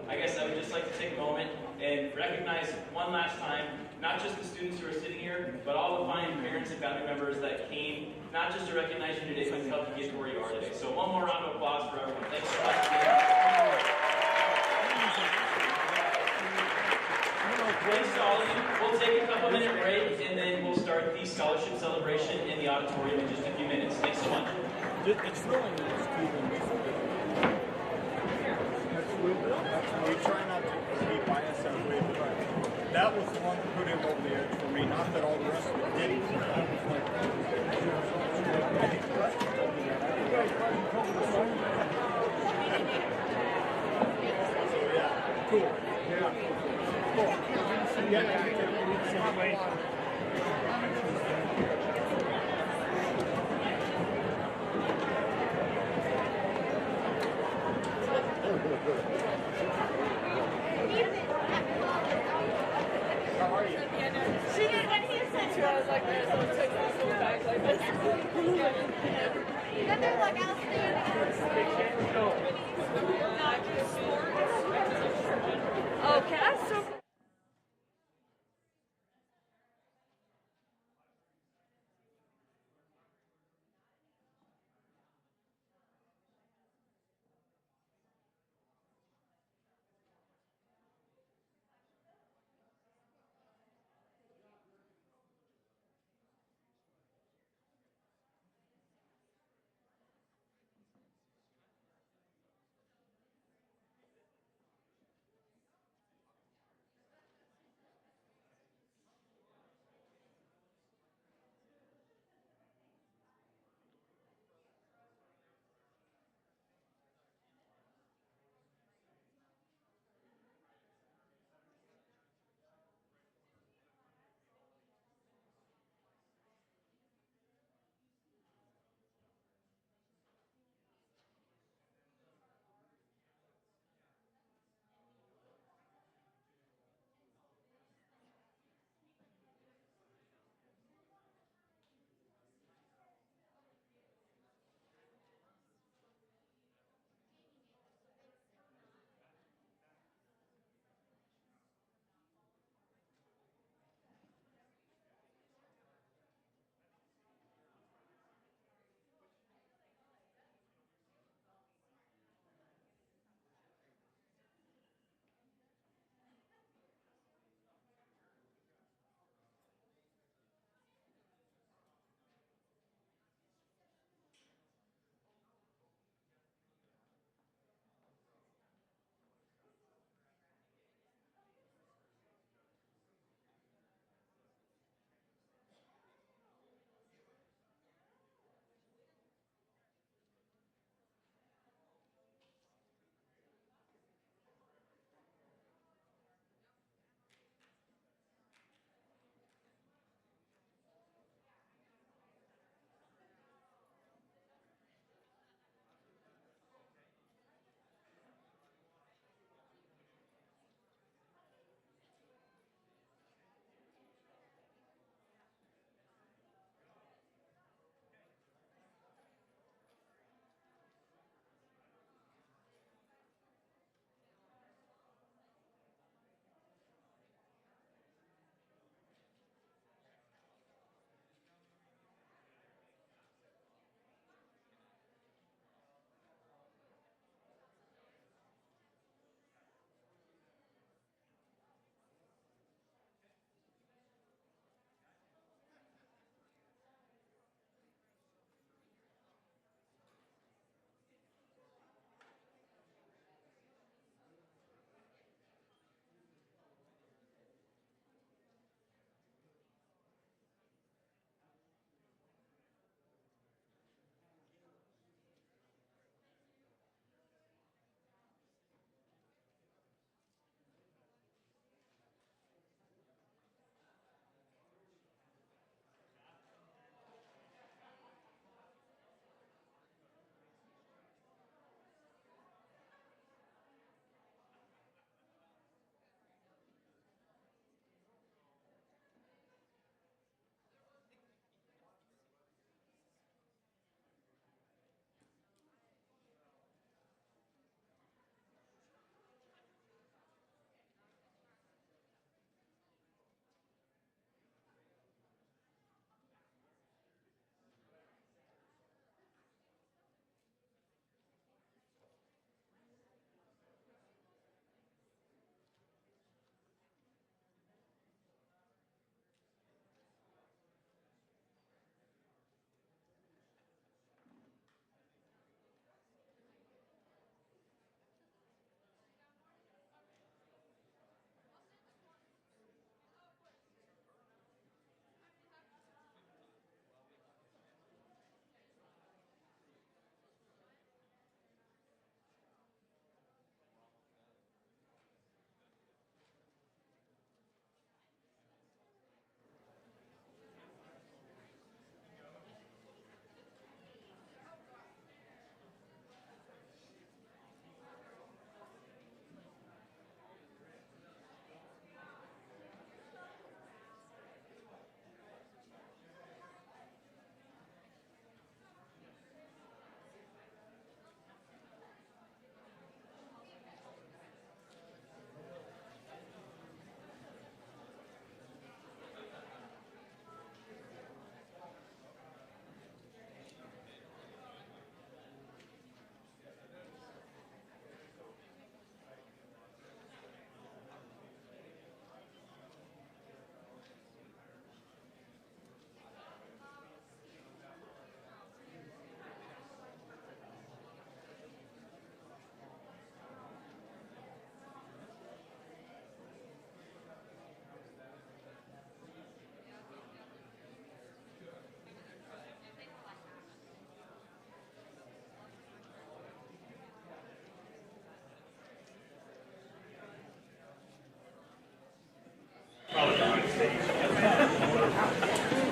I guess I would just like to take a moment and recognize one last time, not just the students who are sitting here, but all the fine parents and family members that came, not just to recognize you today, but to help you get to where you are today. So one more round of applause for everyone. Thanks so much. Thanks to all of you. We'll take a couple minute break and then we'll start the scholarship celebration in the auditorium in just a few minutes. Thanks so much. It's really nice. We try not to be biased that way, but that was the one that put him over the edge for me. Not that all the rest of it didn't. I was like, so yeah, cool. Yeah, cool. How are you? She did when he said to her, I was like, there's those two little bags like this. Then they're like outstanding. Okay, that's so cool.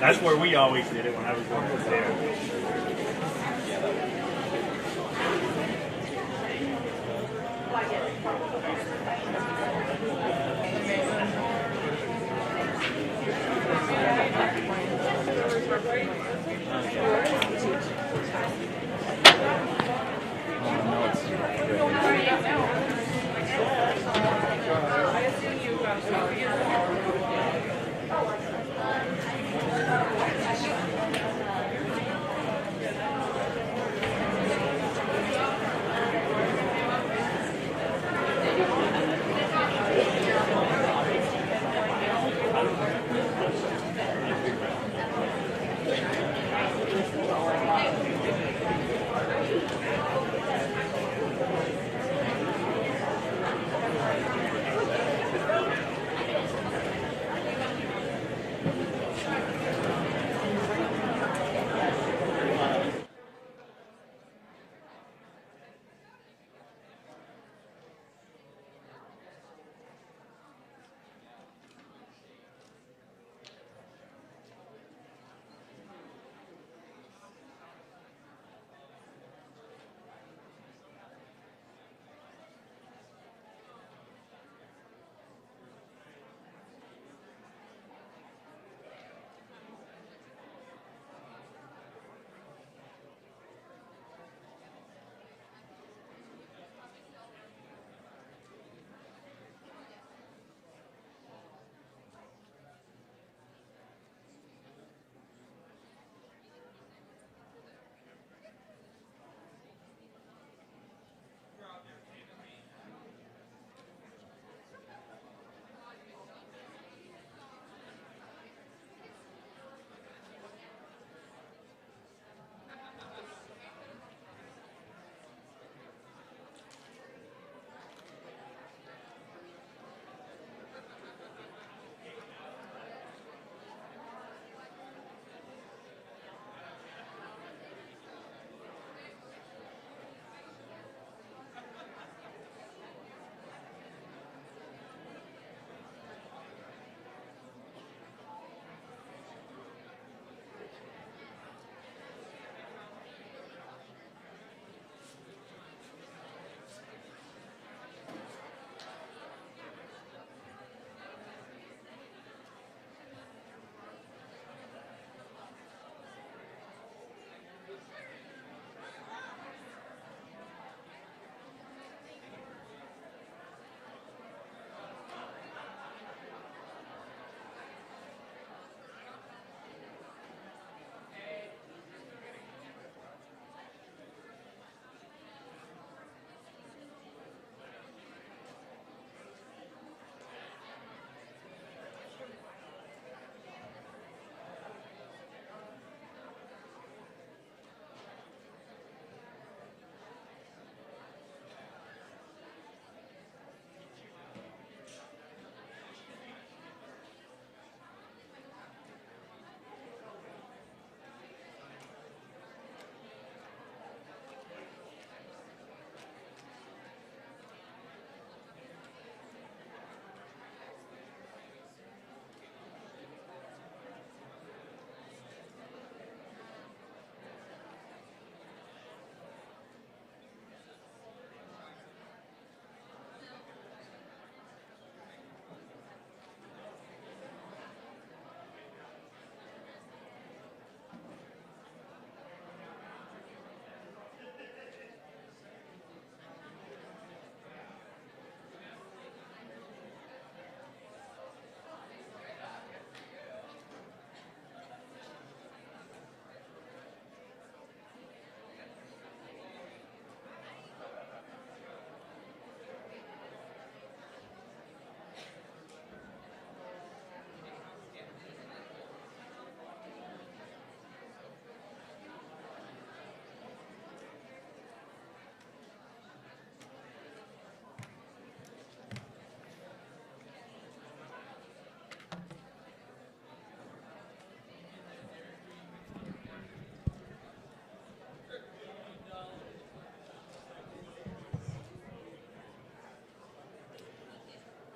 That's where we always did it when I was going there.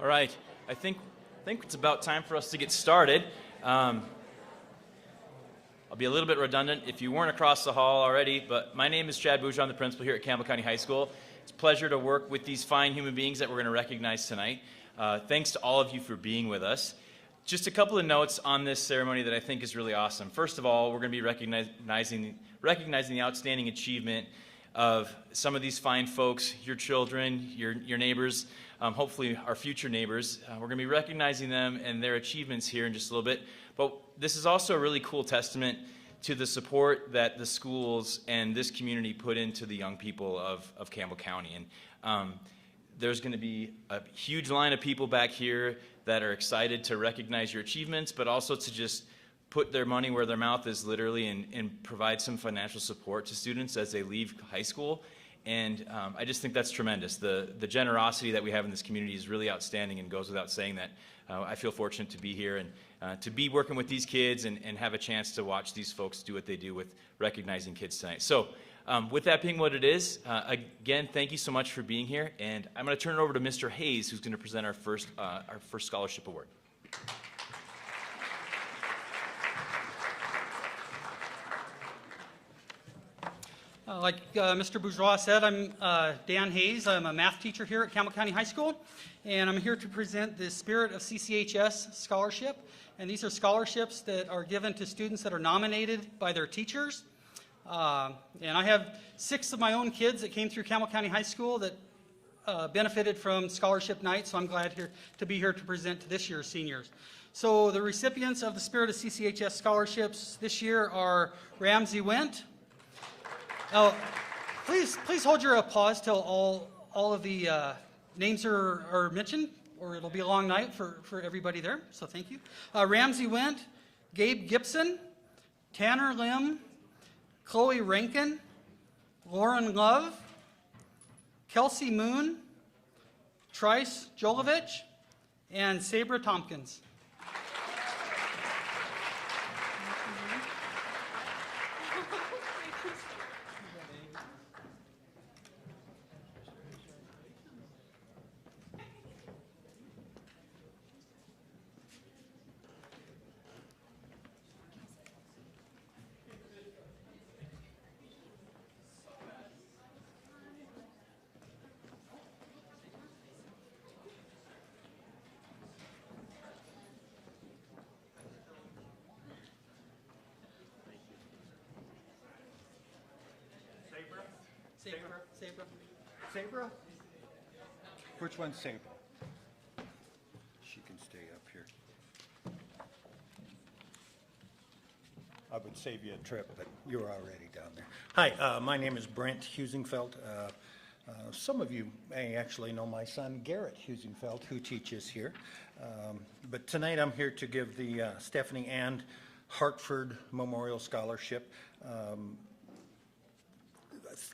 All right, I think it's about time for us to get started. I'll be a little bit redundant if you weren't across the hall already, but my name is Chad Bouger. I'm the principal here at Campbell County High School. It's a pleasure to work with these fine human beings that we're going to recognize tonight. Thanks to all of you for being with us. Just a couple of notes on this ceremony that I think is really awesome. First of all, we're going to be recognizing the outstanding achievement of some of these fine folks, your children, your neighbors, hopefully our future neighbors. We're going to be recognizing them and their achievements here in just a little bit. But this is also a really cool testament to the support that the schools and this community put into the young people of Campbell County. And there's going to be a huge line of people back here that are excited to recognize your achievements, but also to just put their money where their mouth is literally and provide some financial support to students as they leave high school. And I just think that's tremendous. The generosity that we have in this community is really outstanding and goes without saying that. I feel fortunate to be here and to be working with these kids and have a chance to watch these folks do what they do with recognizing kids tonight. So with that being what it is, again, thank you so much for being here. And I'm going to turn it over to Mr. Hayes, who's going to present our first scholarship award. Like Mr. Bourgeois said, I'm Dan Hayes. I'm a math teacher here at Campbell County High School, and I'm here to present the Spirit of CCHS Scholarship. And these are scholarships that are given to students that are nominated by their teachers. And I have 6 of my own kids that came through Campbell County High School that benefited from scholarship night, so I'm glad to be here to present to this year's seniors. So the recipients of the Spirit of CCHS scholarships this year are Ramsey Went. Now, please hold your applause till all of the names are mentioned, or it'll be a long night for everybody there, so thank you. Ramsey Went, Gabe Gibson, Tanner Lim, Chloe Rankin, Lauren Love, Kelsey Moon, Trice Jolovich, and Sabra Tompkins. Sabra? Which one's Sabra? She can stay up here. I would save you a trip, but you're already down there. Hi, my name is Brent Husingfeld. Some of you may actually know my son, Garrett Husingfeld, who teaches here. But tonight I'm here to give the Stephanie Ann Hartford Memorial Scholarship.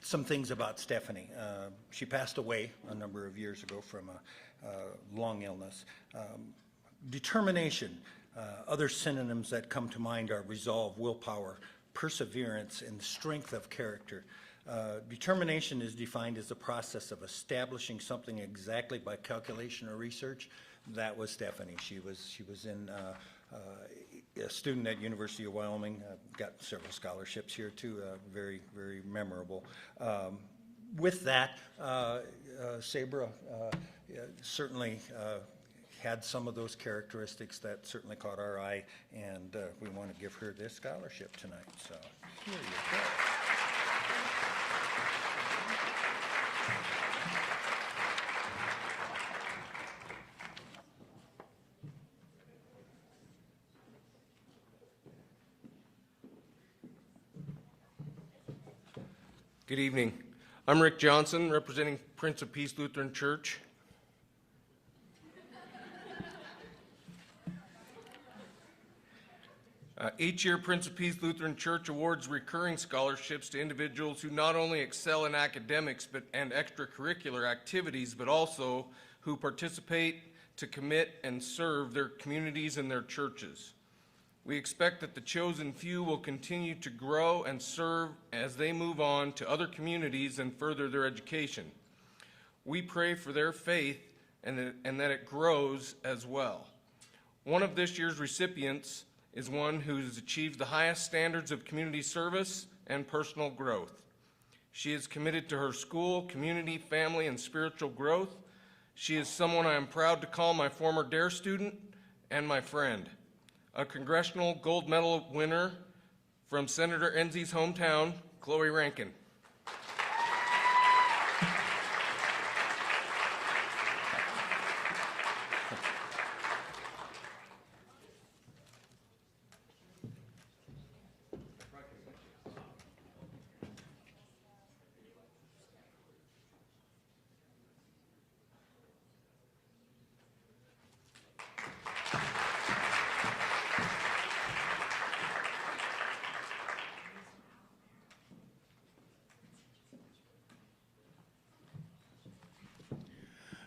Some things about Stephanie. She passed away a number of years ago from a long illness. Determination. Other synonyms that come to mind are resolve, willpower, perseverance, and strength of character. Determination is defined as the process of establishing something exactly by calculation or research. That was Stephanie. She was in a student at University of Wyoming, got several scholarships here too, very, very memorable. With that, Sabra certainly had some of those characteristics that certainly caught our eye, and we want to give her this scholarship tonight. So here you go. Good evening. I'm Rick Johnson, representing Prince of Peace Lutheran Church. Each year, Prince of Peace Lutheran Church awards recurring scholarships to individuals who not only excel in academics and extracurricular activities, but also who participate to commit and serve their communities and their churches. We expect that the chosen few will continue to grow and serve as they move on to other communities and further their education. We pray for their faith and that it grows as well. One of this year's recipients is one who's achieved the highest standards of community service and personal growth. She is committed to her school, community, family, and spiritual growth. She is someone I am proud to call my former DARE student and my friend. A Congressional Gold Medal winner from Senator Enzie's hometown, Chloe Rankin.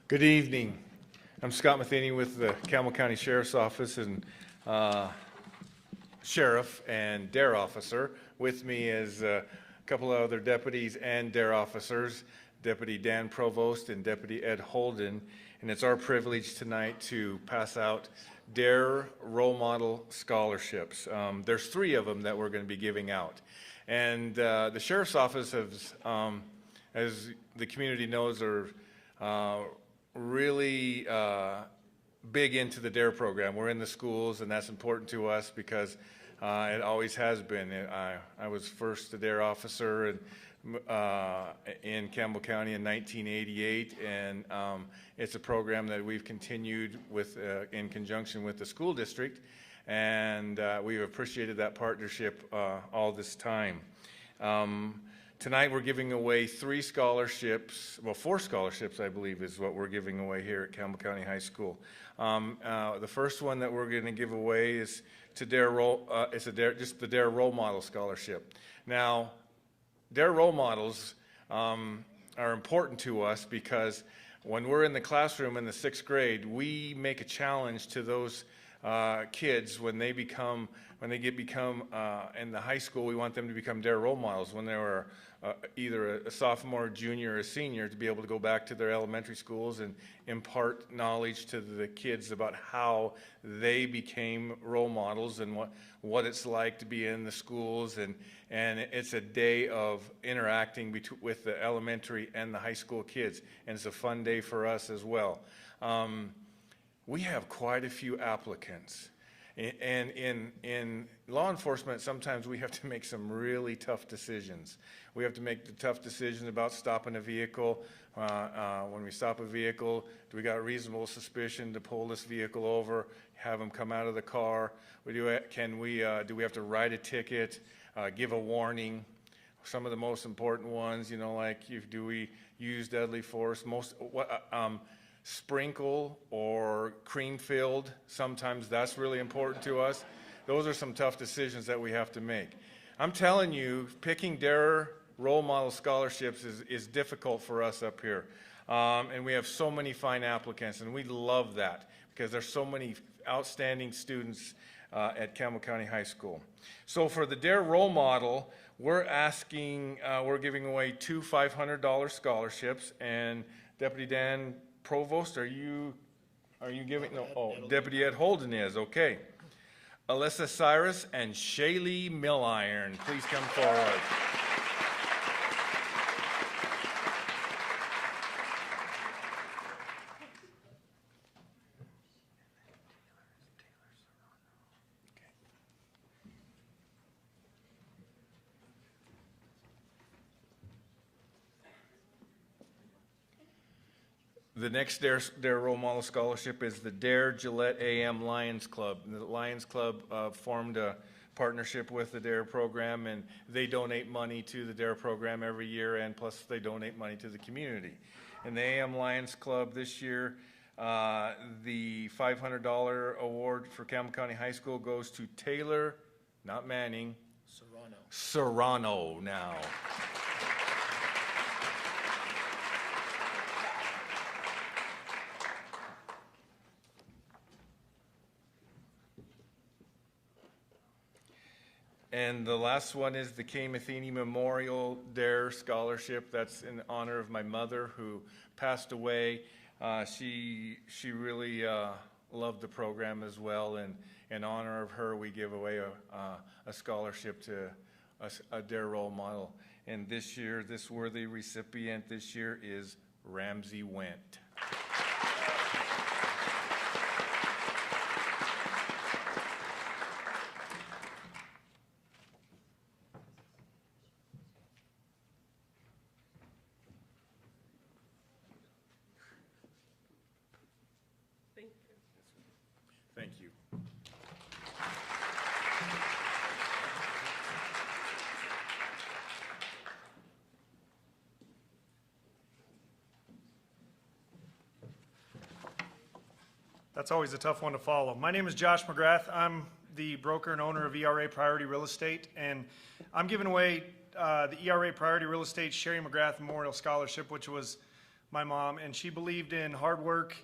Good evening. I'm Scott Matheny with the Campbell County Sheriff's Office and Sheriff and DARE officer. With me is a couple of other deputies and DARE officers, Deputy Dan Provost and Deputy Ed Holden. And it's our privilege tonight to pass out DARE Role Model Scholarships. There's 3 of them that we're going to be giving out. And the Sheriff's Office has, as the community knows, are really big into the DARE program. We're in the schools, and that's important to us because it always has been. I was first a DARE officer in Campbell County in 1988, and it's a program that we've continued with in conjunction with the school district, and we've appreciated that partnership all this time. Tonight we're giving away 3 scholarships, well 4 scholarships I believe is what we're giving away here at Campbell County High School. The first one that we're going to give away is to just the DARE Role Model Scholarship. Now, DARE Role Models are important to us because when we're in the classroom in the 6th grade, we make a challenge to those kids when they become in the high school. We want them to become DARE role models when they were either a sophomore, junior, or senior, to be able to go back to their elementary schools and impart knowledge to the kids about how they became role models and what it's like to be in the schools. And it's a day of interacting with the elementary and the high school kids, and it's a fun day for us as well. We have quite a few applicants. And in law enforcement, sometimes we have to make some really tough decisions. We have to make the tough decisions about stopping a vehicle. When we stop a vehicle, do we got reasonable suspicion to pull this vehicle over, have them come out of the car? Do we have to write a ticket, give a warning? Some of the most important ones, like do we use deadly force? Sprinkle or cream filled, sometimes that's really important to us. Those are some tough decisions that we have to make. I'm telling you, picking DARE role model scholarships is difficult for us up here. And we have so many fine applicants, and we love that because there's so many outstanding students at Campbell County High School. So for the DARE role model, we're giving away 2 $500 scholarships, and Deputy Dan Provost, are you giving? No. Oh, Deputy Ed Holden is. Okay. Alyssa Cyrus and Shaylee Milliron, please come forward. The next DARE Role Model Scholarship is the DARE Gillette AM Lions Club. The Lions Club formed a partnership with the DARE program, and they donate money to the DARE program every year, and plus they donate money to the community. And the AM Lions Club this year, the $500 award for Campbell County High School goes to Taylor, not Manning, Serrano now. And the last one is the Kay Matheny Memorial DARE Scholarship. That's in honor of my mother who passed away. She really loved the program as well, and in honor of her, we give away a scholarship to a DARE role model. And this year, this worthy recipient this year is Ramsey Went. Thank you. That's always a tough one to follow. My name is Josh McGrath. I'm the broker and owner of ERA Priority Real Estate, and I'm giving away the ERA Priority Real Estate Sherry McGrath Memorial Scholarship, which was my mom, and she believed in hard work,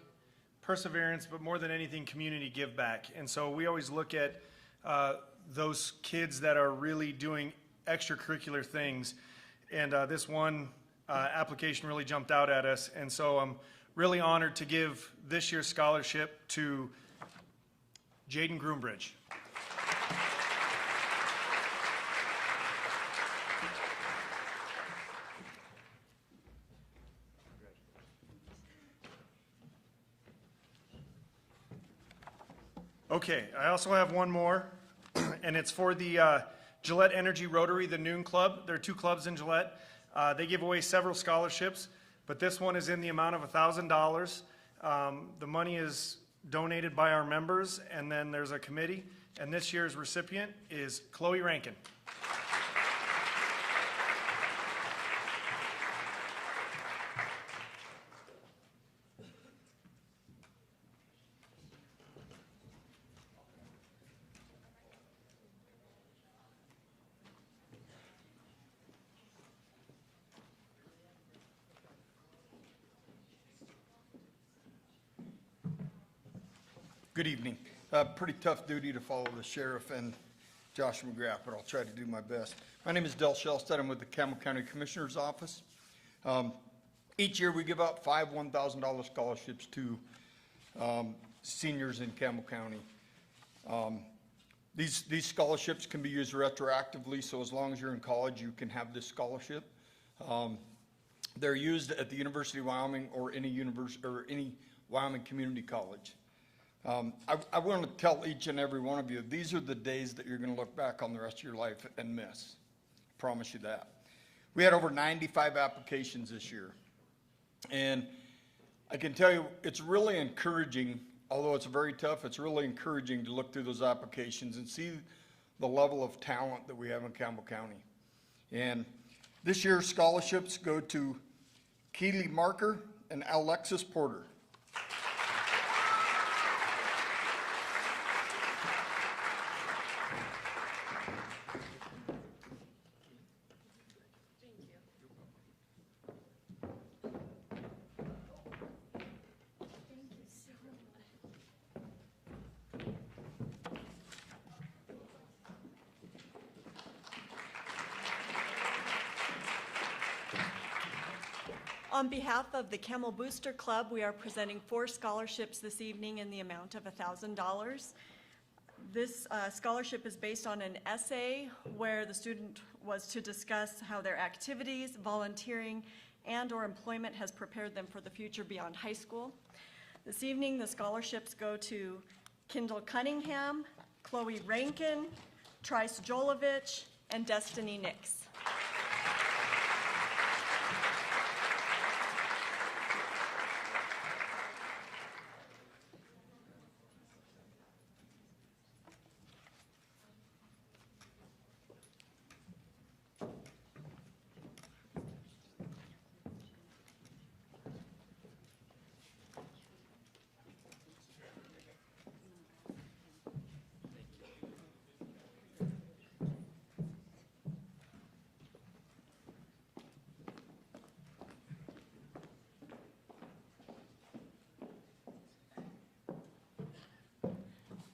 perseverance, but more than anything, community give back. And so we always look at those kids that are really doing extracurricular things, and this one application really jumped out at us, and so I'm really honored to give this year's scholarship to Jaden Groombridge. Okay, I also have one more, and it's for the Gillette Energy Rotary, the Noon Club. There are 2 clubs in Gillette. They give away several scholarships, but this one is in the amount of $1,000. The money is donated by our members, and then there's a committee, and this year's recipient is Chloe Rankin. Good evening. Pretty tough duty to follow the sheriff and Josh McGrath, but I'll try to do my best. My name is Del Shellstead. I'm with the Campbell County Commissioner's Office. Each year we give out 5 $1,000 scholarships to seniors in Campbell County. These scholarships can be used retroactively, so as long as you're in college, you can have this scholarship. They're used at the University of Wyoming or any Wyoming community college. I want to tell each and every one of you, these are the days that you're going to look back on the rest of your life and miss. I promise you that. We had over 95 applications this year. And I can tell you, it's really encouraging, although it's very tough, it's really encouraging to look through those applications and see the level of talent that we have in Campbell County. And this year's scholarships go to Keely Marker and Alexis Porter. On behalf of the Camel Booster Club, we are presenting 4 scholarships this evening in the amount of $1,000. This scholarship is based on an essay where the student was to discuss how their activities, volunteering, and/or employment has prepared them for the future beyond high school. This evening, the scholarships go to Kendall Cunningham, Chloe Rankin, Trice Jolovich, and Destiny Nix.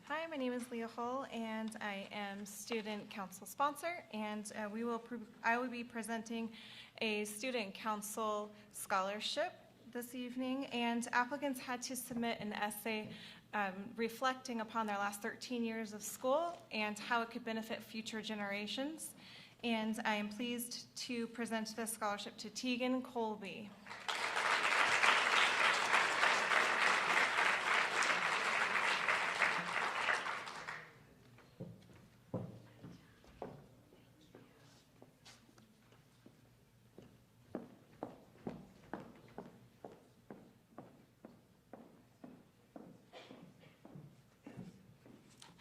Hi, my name is Leah Hull, and I am student council sponsor, and I will be presenting a student council scholarship this evening, and applicants had to submit an essay reflecting upon their last 13 years of school and how it could benefit future generations. And I am pleased to present this scholarship to Tegan Colby.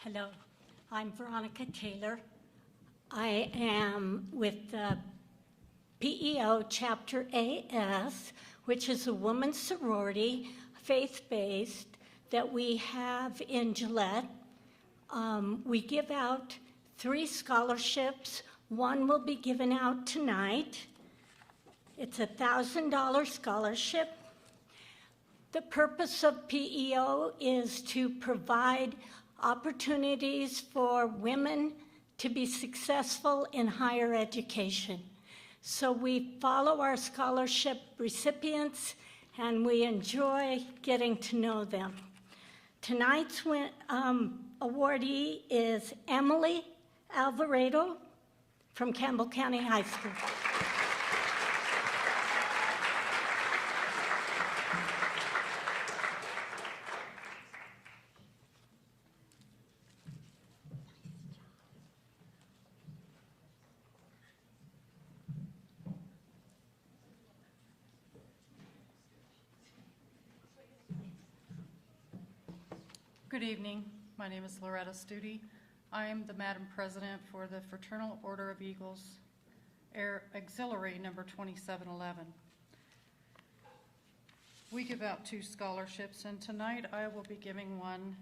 Hello, I'm Veronica Taylor. I am with the PEO Chapter AS, which is a women's sorority, faith-based, that we have in Gillette. We give out 3 scholarships. One will be given out tonight. It's a $1,000 scholarship. The purpose of PEO is to provide opportunities for women to be successful in higher education. So we follow our scholarship recipients and we enjoy getting to know them. Tonight's awardee is Emily Alvarado from Campbell County High School. Good evening. My name is Loretta Studi. I am the Madam President for the Fraternal Order of Eagles, Air Auxiliary number 2711. We give out 2 scholarships, and tonight I will be giving one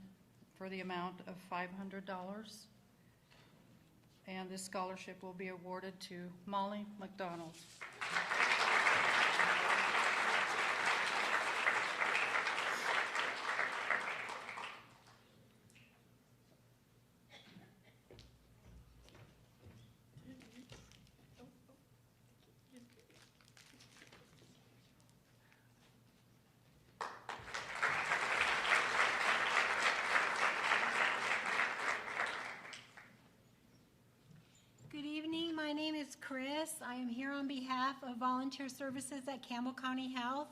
for the amount of $500. And this scholarship will be awarded to Molly McDonald. My name is Chris. I am here on behalf of Volunteer Services at Campbell County Health.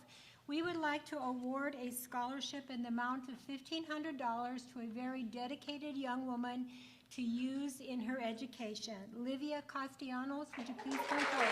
We would like to award a scholarship in the amount of $1,500 to a very dedicated young woman to use in her education. Livia Castellanos, would you please come forward?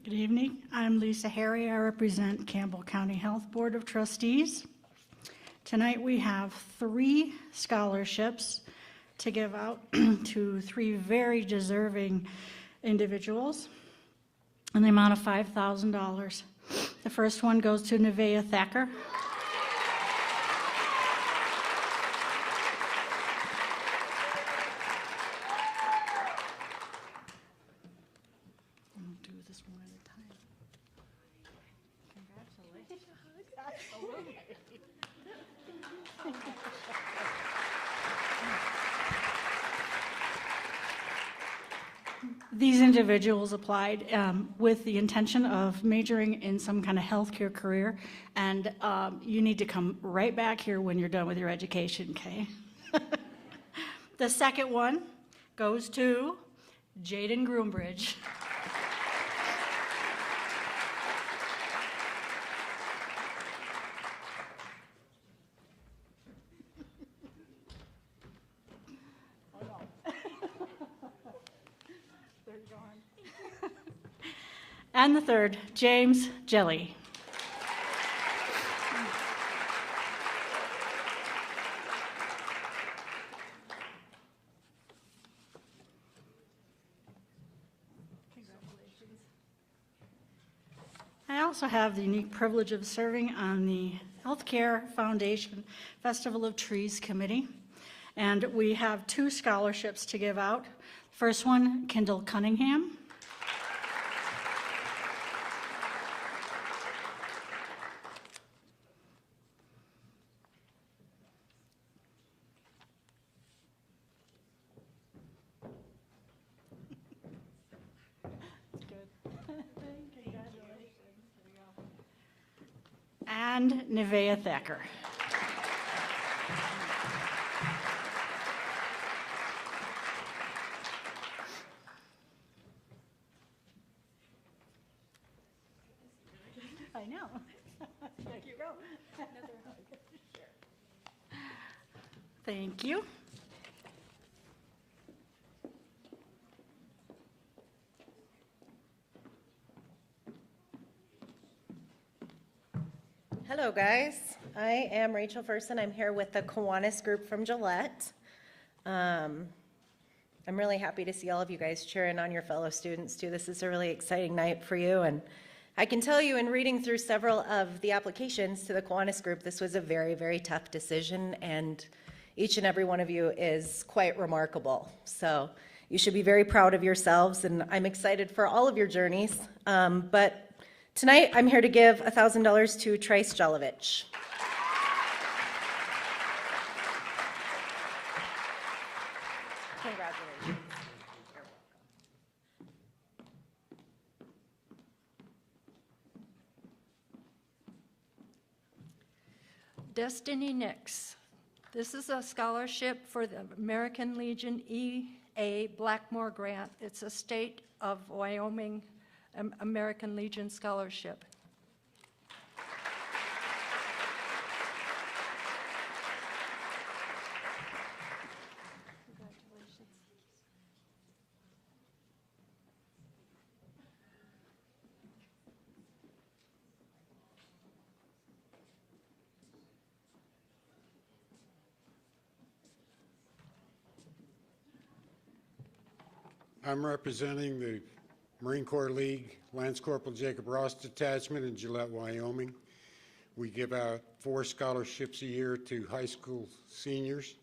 Good evening. I'm Lisa Harry. I represent Campbell County Health Board of Trustees. Tonight we have 3 scholarships to give out to 3 very deserving individuals in the amount of $5,000. The first one goes to Nevaeh Thacker. These individuals applied with the intention of majoring in some kind of healthcare career, and you need to come right back here when you're done with your education, okay? The second one goes to Jaden Groombridge. And the third, James Jelly. Congratulations. I also have the unique privilege of serving on the Healthcare Foundation Festival of Trees Committee. And we have 2 scholarships to give out. First one, Kendall Cunningham. And Nevaeh Thacker. I know. There you go. Thank you. Hello, guys. I am Rachel Ferson. I'm here with the Kiwanis group from Gillette. I'm really happy to see all of you guys cheering on your fellow students, too. This is a really exciting night for you. And I can tell you in reading through several of the applications to the Kiwanis group, this was a very, very tough decision. And each and every one of you is quite remarkable. So you should be very proud of yourselves. And I'm excited for all of your journeys. But tonight, I'm here to give $1,000 to Trice Jelovich. Congratulations. Destiny Nix. This is a scholarship for the American Legion EA Blackmore Grant. It's a state of Wyoming American Legion scholarship. I'm representing the Marine Corps League Lance Corporal Jacob Ross Detachment in Gillette, Wyoming. We give out 4 scholarships a year to high school seniors.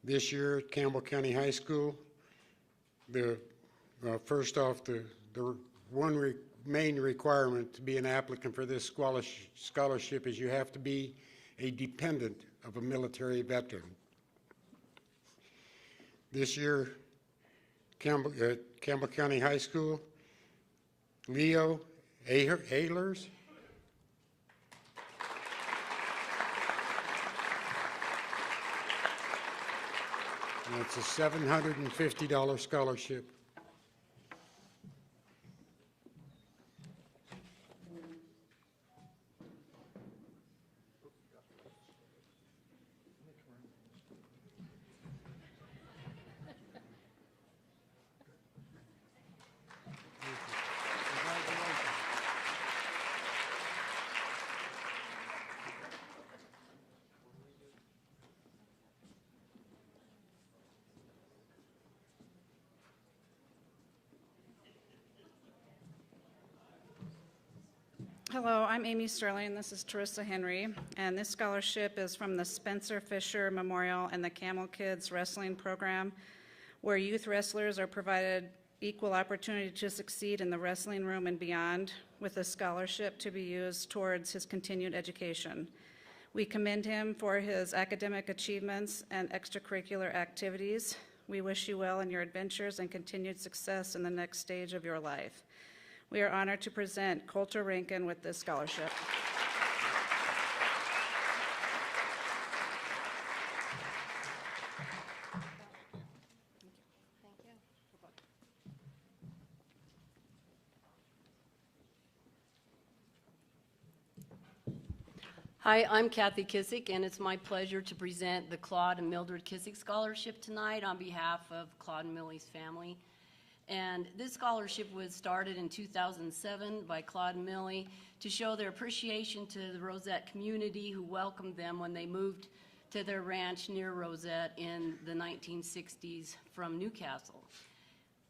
This year at Campbell County High School, first off, the main requirement to be an applicant for this scholarship is you have to be a dependent of a military veteran. This year, Campbell County High School, Leo Ahlers. And it's a $750 scholarship. Hello, I'm Amy Sterling. This is Teresa Henry, and this scholarship is from the Spencer Fisher Memorial and the Camel Kids Wrestling Program, where youth wrestlers are provided equal opportunity to succeed in the wrestling room and beyond, with a scholarship to be used towards his continued education. We commend him for his academic achievements and extracurricular activities. We wish you well in your adventures and continued success in the next stage of your life. We are honored to present Coulter Rankin with this scholarship. Hi, I'm Kathy Kissick, and it's my pleasure to present the Claude and Mildred Kissick Scholarship tonight on behalf of Claude and Millie's family. And this scholarship was started in 2007 by Claude and Millie to show their appreciation to the Rosette community who welcomed them when they moved to their ranch near Rosette in the 1960s from Newcastle.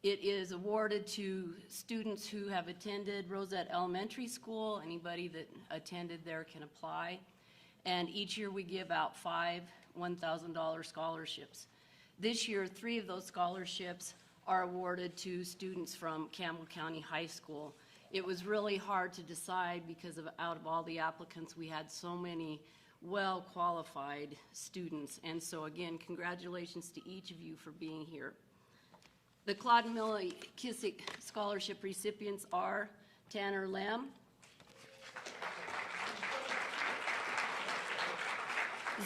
It is awarded to students who have attended Rosette Elementary School. Anybody that attended there can apply. And each year we give out 5 $1,000 scholarships. This year, 3 of those scholarships are awarded to students from Campbell County High School. It was really hard to decide because out of all the applicants, we had so many well-qualified students. And so again, congratulations to each of you for being here. The Claude and Millie Kissick Scholarship recipients are Tanner Lem,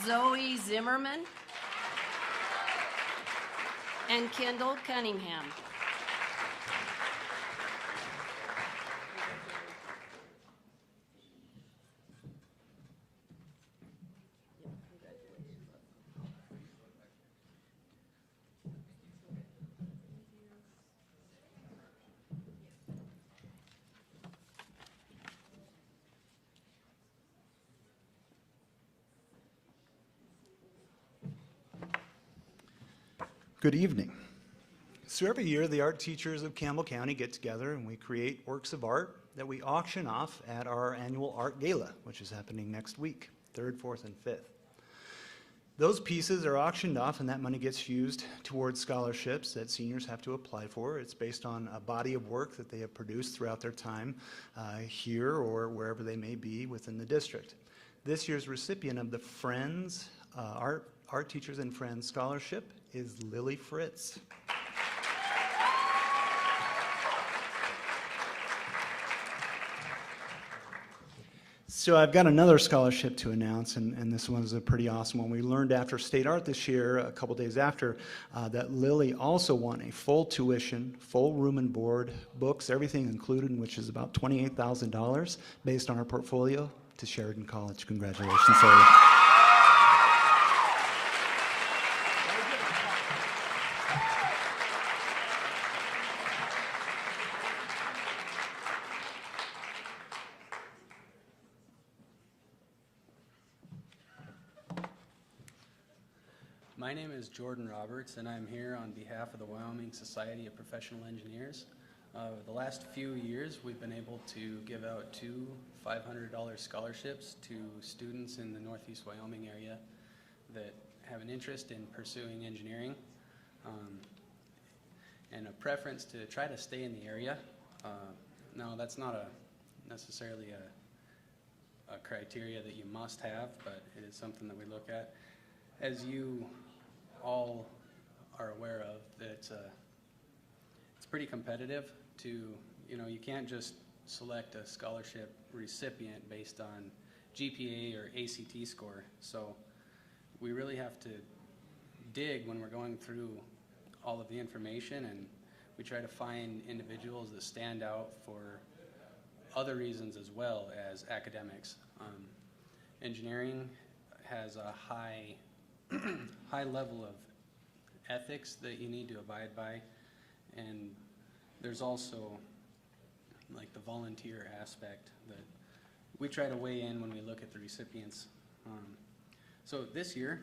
Zoe Zimmerman, and Kendall Cunningham. Good evening. So every year, the art teachers of Campbell County get together and we create works of art that we auction off at our annual art gala, which is happening next week, 3rd, 4th, and 5th. Those pieces are auctioned off and that money gets used towards scholarships that seniors have to apply for. It's based on a body of work that they have produced throughout their time here or wherever they may be within the district. This year's recipient of the Friends, Art Teachers and Friends Scholarship is Lily Fritz. So I've got another scholarship to announce, and this one is a pretty awesome one. We learned after State Art this year, a couple days after, that Lily also won a full tuition, full room and board, books, everything included, which is about $28,000 based on her portfolio to Sheridan College. Congratulations, Lily. My name is Jordan Roberts, and I'm here on behalf of the Wyoming Society of Professional Engineers. The last few years, we've been able to give out 2 $500 scholarships to students in the Northeast Wyoming area that have an interest in pursuing engineering and a preference to try to stay in the area. Now, that's not necessarily a criteria that you must have, but it is something that we look at. As you all are aware of, that it's pretty competitive to, you can't just select a scholarship recipient based on GPA or ACT score. So we really have to dig when we're going through all of the information, and we try to find individuals that stand out for other reasons as well as academics. Engineering has a high level of ethics that you need to abide by, and there's also like the volunteer aspect that we try to weigh in when we look at the recipients. So this year,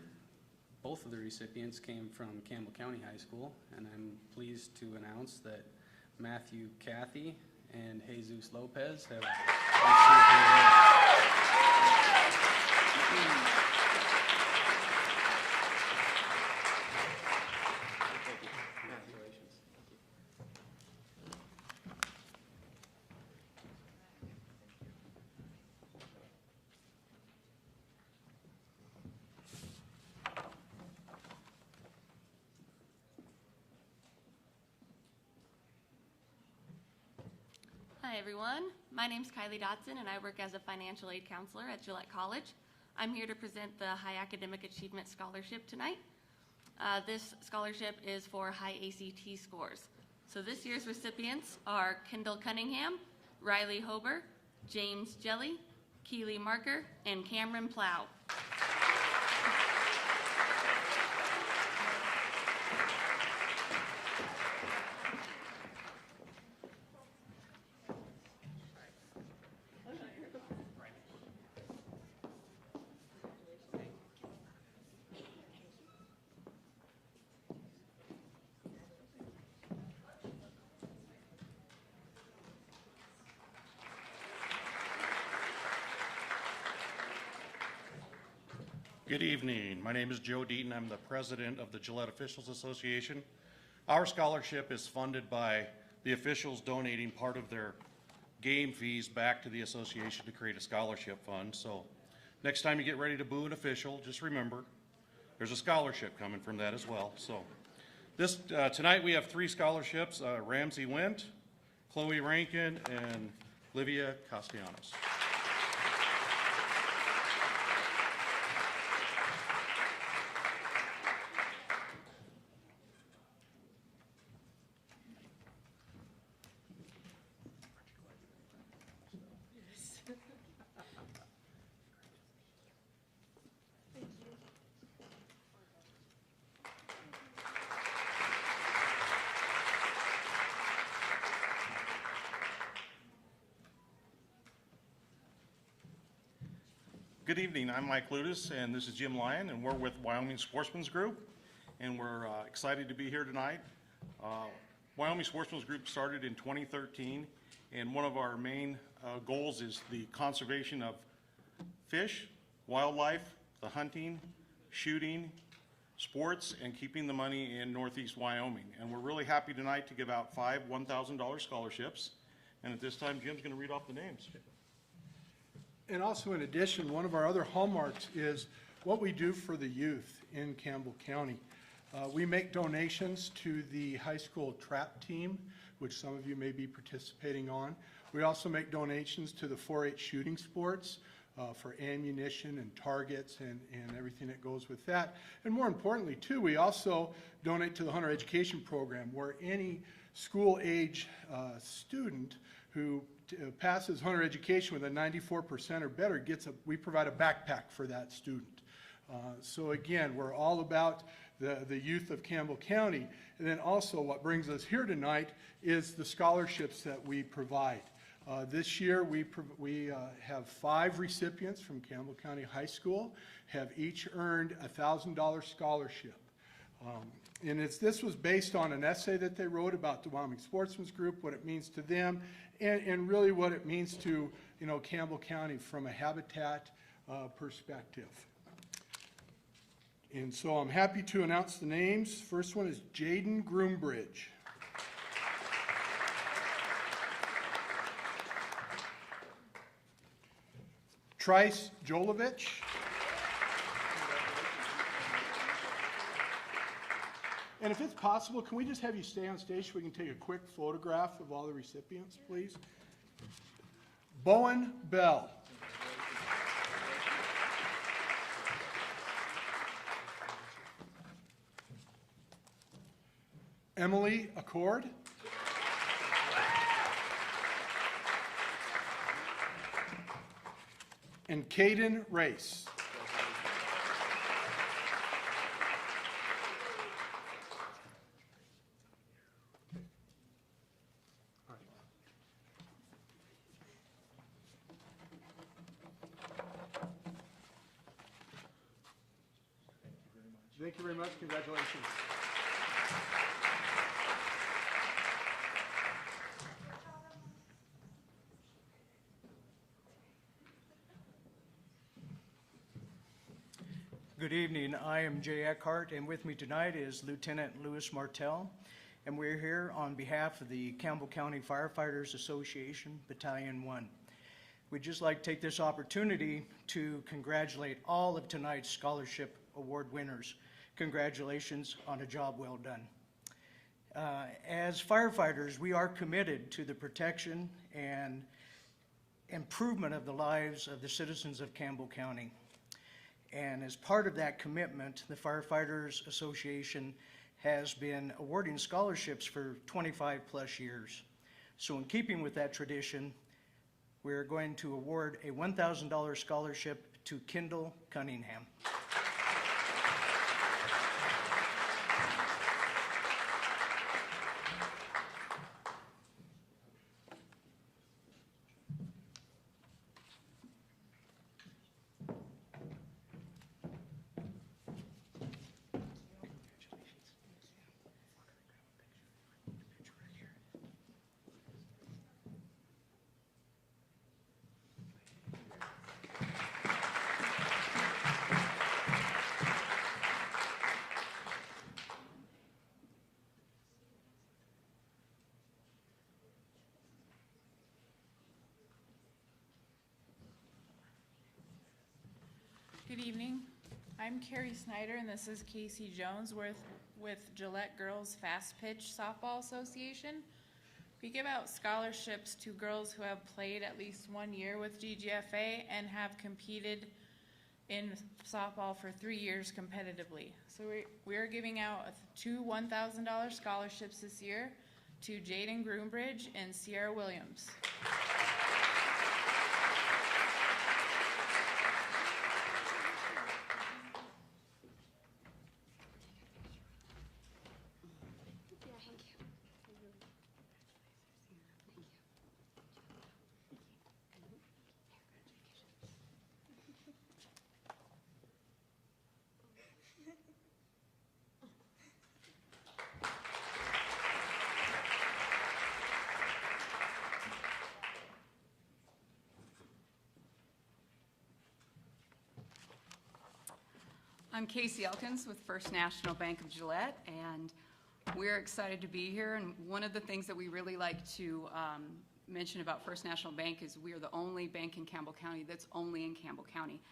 both of the recipients came from Campbell County High School, and I'm pleased to announce that Matthew Cathy and Jesus Lopez have Hi everyone, my name is Kylie Dotson and I work as a financial aid counselor at Gillette College. I'm here to present the High Academic Achievement Scholarship tonight. This scholarship is for high ACT scores. So this year's recipients are Kendall Cunningham, Riley Hober, James Jelly, Keely Marker, and Cameron Plow. Good evening. My name is Joe Deaton. I'm the president of the Gillette Officials Association. Our scholarship is funded by the officials donating part of their game fees back to the association to create a scholarship fund. So next time you get ready to boo an official, just remember there's a scholarship coming from that as well. So tonight we have 3 scholarships, Ramsey Went, Chloe Rankin, and Livia Castellanos. Good evening, I'm Mike Ludis, and this is Jim Lyon, and we're with Wyoming Sportsman's Group, and we're excited to be here tonight. Wyoming Sportsman's Group started in 2013, and one of our main goals is the conservation of fish, wildlife, the hunting, shooting, sports, and keeping the money in Northeast Wyoming. And we're really happy tonight to give out 5 $1,000 scholarships, and at this time, Jim's going to read off the names. And also, in addition, one of our other hallmarks is what we do for the youth in Campbell County. We make donations to the high school trap team, which some of you may be participating on. We also make donations to the 4-H shooting sports for ammunition and targets and everything that goes with that. And more importantly, too, we also donate to the Hunter Education Program, where any school-age student who passes Hunter Education with a 94% or better we provide a backpack for that student. So again, we're all about the youth of Campbell County. And then also what brings us here tonight is the scholarships that we provide. This year we have 5 recipients from Campbell County High School, have each earned a $1,000 scholarship. And this was based on an essay that they wrote about the Wyoming Sportsman's Group, what it means to them, and really what it means to Campbell County from a habitat perspective. And so I'm happy to announce the names. First one is Jaden Groombridge. Trice Jolovich. And if it's possible, can we just have you stay on stage so we can take a quick photograph of all the recipients, please? Bowen Bell. Emily Accord. And Caden Race. Thank you very much. Congratulations. Good evening. I am Jay Eckhart, and with me tonight is Lieutenant Louis Martell, and we're here on behalf of the Campbell County Firefighters Association, Battalion 1. We'd just like to take this opportunity to congratulate all of tonight's scholarship award winners. Congratulations on a job well done. As firefighters, we are committed to the protection and improvement of the lives of the citizens of Campbell County. And as part of that commitment, the Firefighters Association has been awarding scholarships for 25 plus years. So in keeping with that tradition, we're going to award a $1,000 scholarship to Kendall Cunningham. Good evening. I'm Carrie Snyder, and this is Casey Jones with Gillette Girls Fast Pitch Softball Association. We give out scholarships to girls who have played at least 1 year with GGFA and have competed in softball for 3 years competitively. So we are giving out 2 $1,000 scholarships this year to Jaden Groombridge and Sierra Williams. I'm Casey Elkins with First National Bank of Gillette, and we're excited to be here. And one of the things that we really like to mention about First National Bank is we are the only bank in Campbell County that's only in Campbell County.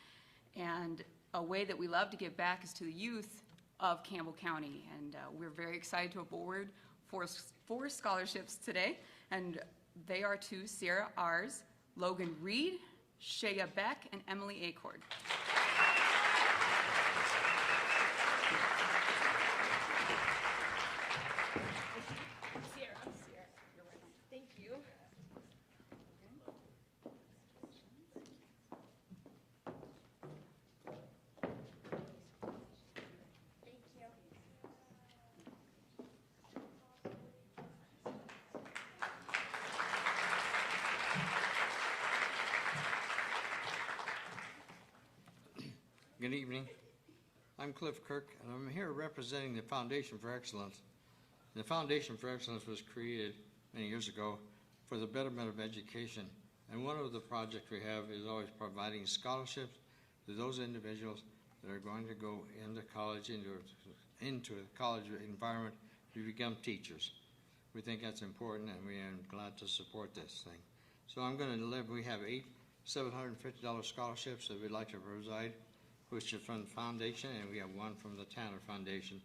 And a way that we love to give back is to the youth of Campbell County. And we're very excited to award four scholarships today. And they are to Sierra Ars, Logan Reed, Shea Beck, and Emily Acord. Good evening. I'm Cliff Kirk, and I'm here representing the Foundation for Excellence. The Foundation for Excellence was created many years ago for the betterment of education, and one of the projects we have is always providing scholarships to those individuals that are going to go into college, into a college environment to become teachers. We think that's important, and we are glad to support this thing. So we have 8 $750 scholarships that we'd like to provide, which is from the foundation, and we have one from the Tanner Foundation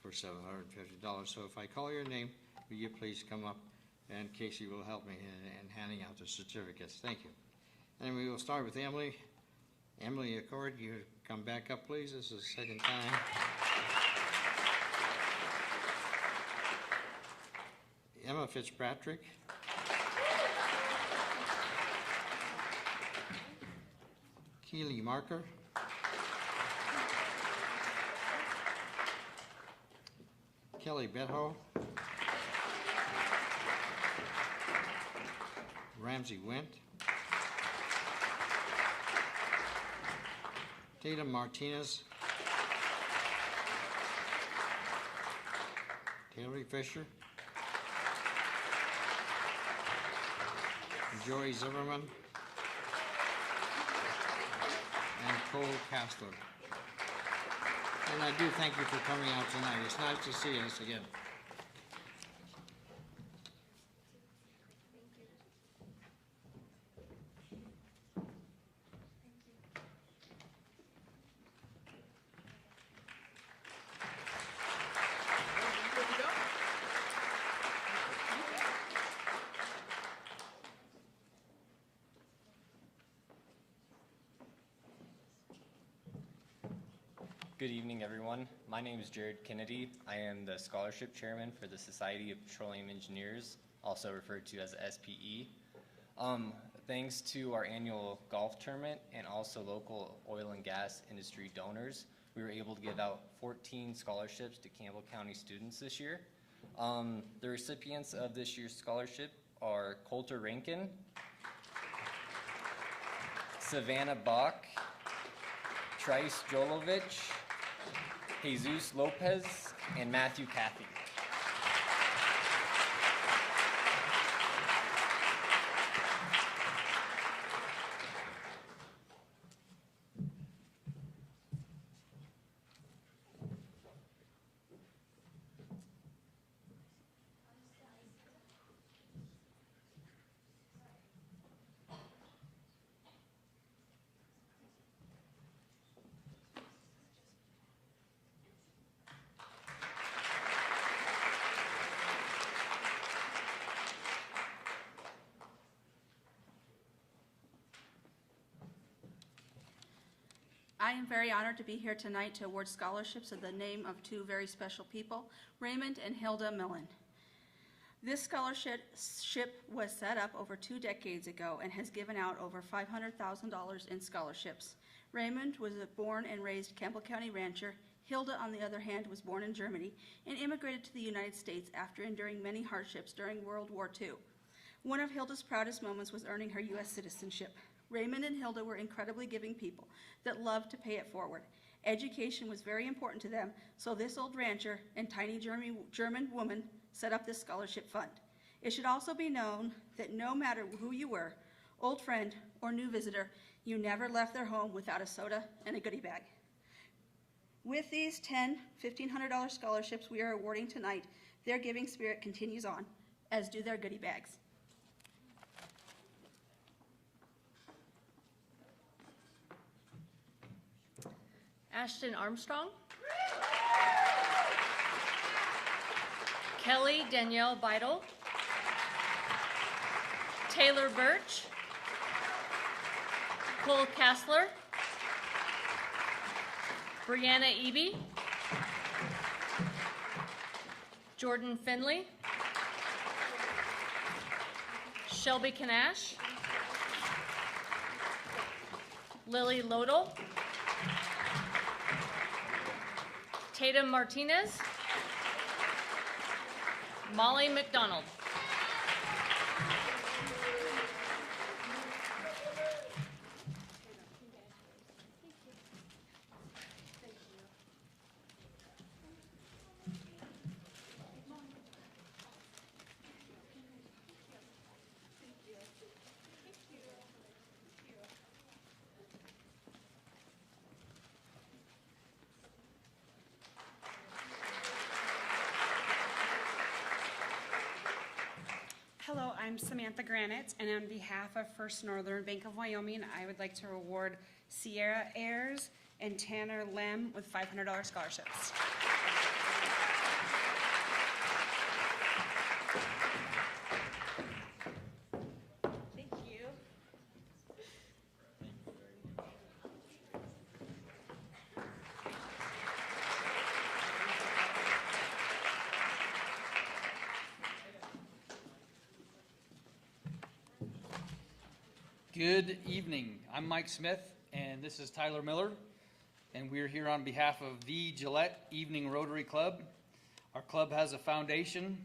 for $750. So if I call your name, will you please come up, and Casey will help me in handing out the certificates. Thank you. And we will start with Emily. Emily Accord, you come back up, please. This is the second time. Emma Fitzpatrick. Keely Marker. Kelly Betho. Ramsey Went. Tatum Martinez. Taylor Fisher. Joey Zimmerman. And Cole Castler. And I do thank you for coming out tonight. It's nice to see us again. Good evening, everyone. My name is Jared Kennedy. I am the scholarship chairman for the Society of Petroleum Engineers, also referred to as SPE. Thanks to our annual golf tournament and also local oil and gas industry donors, we were able to give out 14 scholarships to Campbell County students this year. The recipients of this year's scholarship are Coulter Rankin, Savannah Bach, Trice Jolovich, Jesus Lopez, and Matthew Cathy. I am very honored to be here tonight to award scholarships in the name of two very special people, Raymond and Hilda Millen. This scholarship was set up over 2 decades ago and has given out over $500,000 in scholarships. Raymond was a born and raised Campbell County rancher. Hilda, on the other hand, was born in Germany and immigrated to the United States after enduring many hardships during World War II. One of Hilda's proudest moments was earning her U.S. citizenship. Raymond and Hilda were incredibly giving people that loved to pay it forward. Education was very important to them, so this old rancher and tiny German woman set up this scholarship fund. It should also be known that no matter who you were, old friend or new visitor, you never left their home without a soda and a goodie bag. With these $10, $1,500 scholarships we are awarding tonight, their giving spirit continues on, as do their goodie bags. Ashton Armstrong. Kelly Danielle Beidel. Taylor Birch. Cole Kassler. Brianna Eby. Jordan Finley. Shelby Kanash. Lily Lodel. Tatum Martinez. Molly McDonald. Hello, I'm Samantha Granite, and on behalf of First Northern Bank of Wyoming, I would like to award Sierra Ayers and Tanner Lem with $500 scholarships. Thank you. Good evening. I'm Mike Smith, and this is Tyler Miller, and we're here on behalf of the Gillette Evening Rotary Club. Our club has a foundation,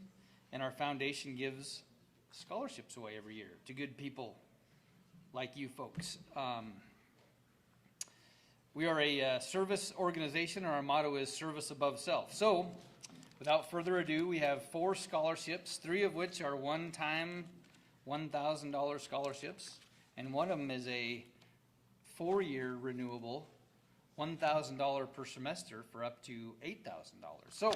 and our foundation gives scholarships away every year to good people like you folks. We are a service organization, and our motto is service above self. So, without further ado, we have 4 scholarships, 3 of which are one-time $1,000 scholarships. And one of them is a 4-year renewable, $1,000 per semester for up to $8,000. So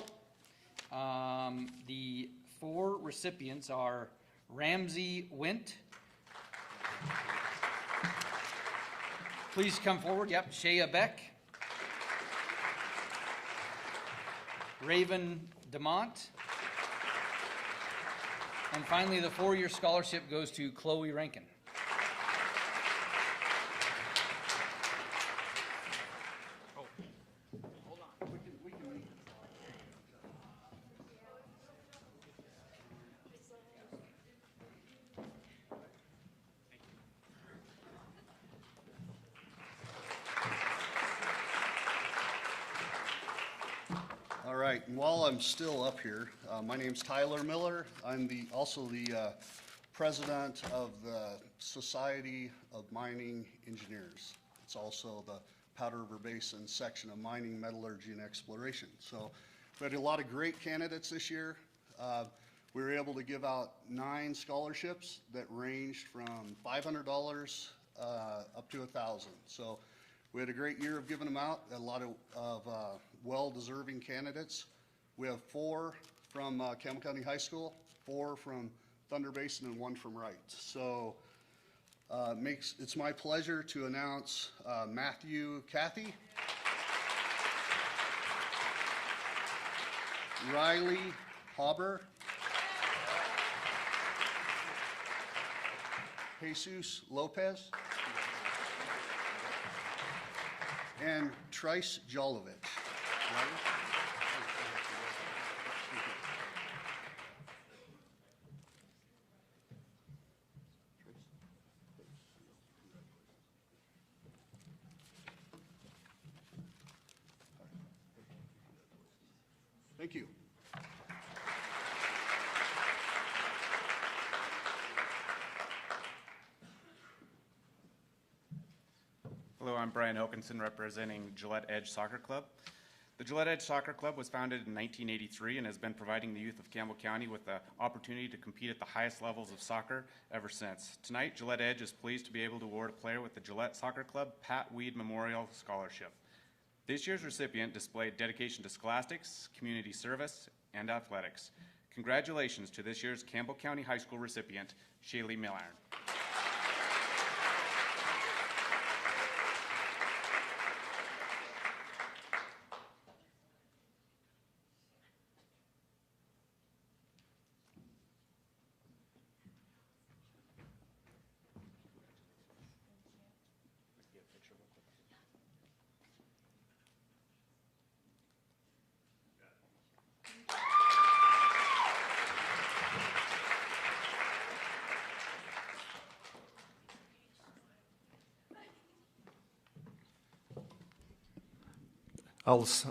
the 4 recipients are Ramsey Wint. Please come forward. Yep, Shea Beck. Raven DeMont. And finally, the 4-year scholarship goes to Chloe Rankin. All right, and while I'm still up here, my name's Tyler Miller. I'm also the president of the Society of Mining Engineers. It's also the Powder River Basin section of mining, metallurgy, and exploration. So we had a lot of great candidates this year. We were able to give out 9 scholarships that ranged from $500 up to $1,000. So we had a great year of giving them out, a lot of well-deserving candidates. We have 4 from Campbell County High School, 4 from Thunder Basin, and 1 from Wright. So it's my pleasure to announce Matthew Cathy, Riley Hauber, Jesus Lopez, and Trice Jolovich. Thank you. Hello, I'm Brian Hokinson representing Gillette Edge Soccer Club. The Gillette Edge Soccer Club was founded in 1983 and has been providing the youth of Campbell County with the opportunity to compete at the highest levels of soccer ever since. Tonight, Gillette Edge is pleased to be able to award a player with the Gillette Soccer Club Pat Weed Memorial Scholarship. This year's recipient displayed dedication to scholastics, community service, and athletics. Congratulations to this year's Campbell County High School recipient, Shaylee Milliron.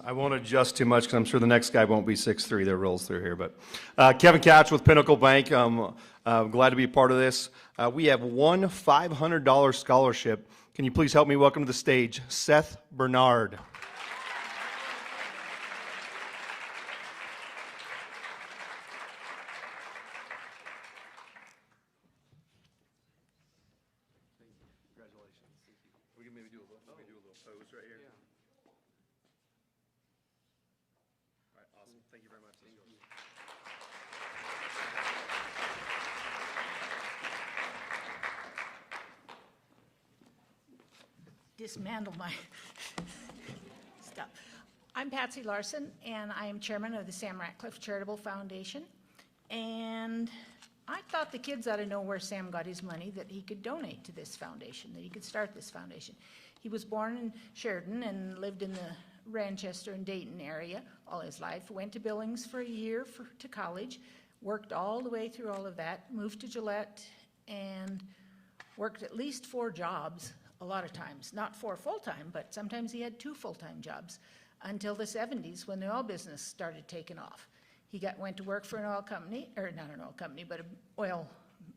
I won't adjust too much because I'm sure the next guy won't be 6'3" that rolls through here. But Kevin Catch with Pinnacle Bank. I'm glad to be a part of this. We have one $500 scholarship. Can you please help me welcome to the stage Seth Bernard? We can maybe do a little pose right here. All right, awesome. Thank you very much. Thank you. Dismantle my stuff. I'm Patsy Larson, and I am chairman of the Sam Ratcliffe Charitable Foundation. And I thought the kids ought to know where Sam got his money that he could donate to this foundation, that he could start this foundation. He was born in Sheridan and lived in the Ranchester and Dayton area all his life, went to Billings for a year to college, worked all the way through all of that, moved to Gillette, and worked at least 4 jobs a lot of times. Not 4 full-time, but sometimes he had 2 full-time jobs until the 70s when the oil business started taking off. He went to work for an oil company, or not an oil company, but an oil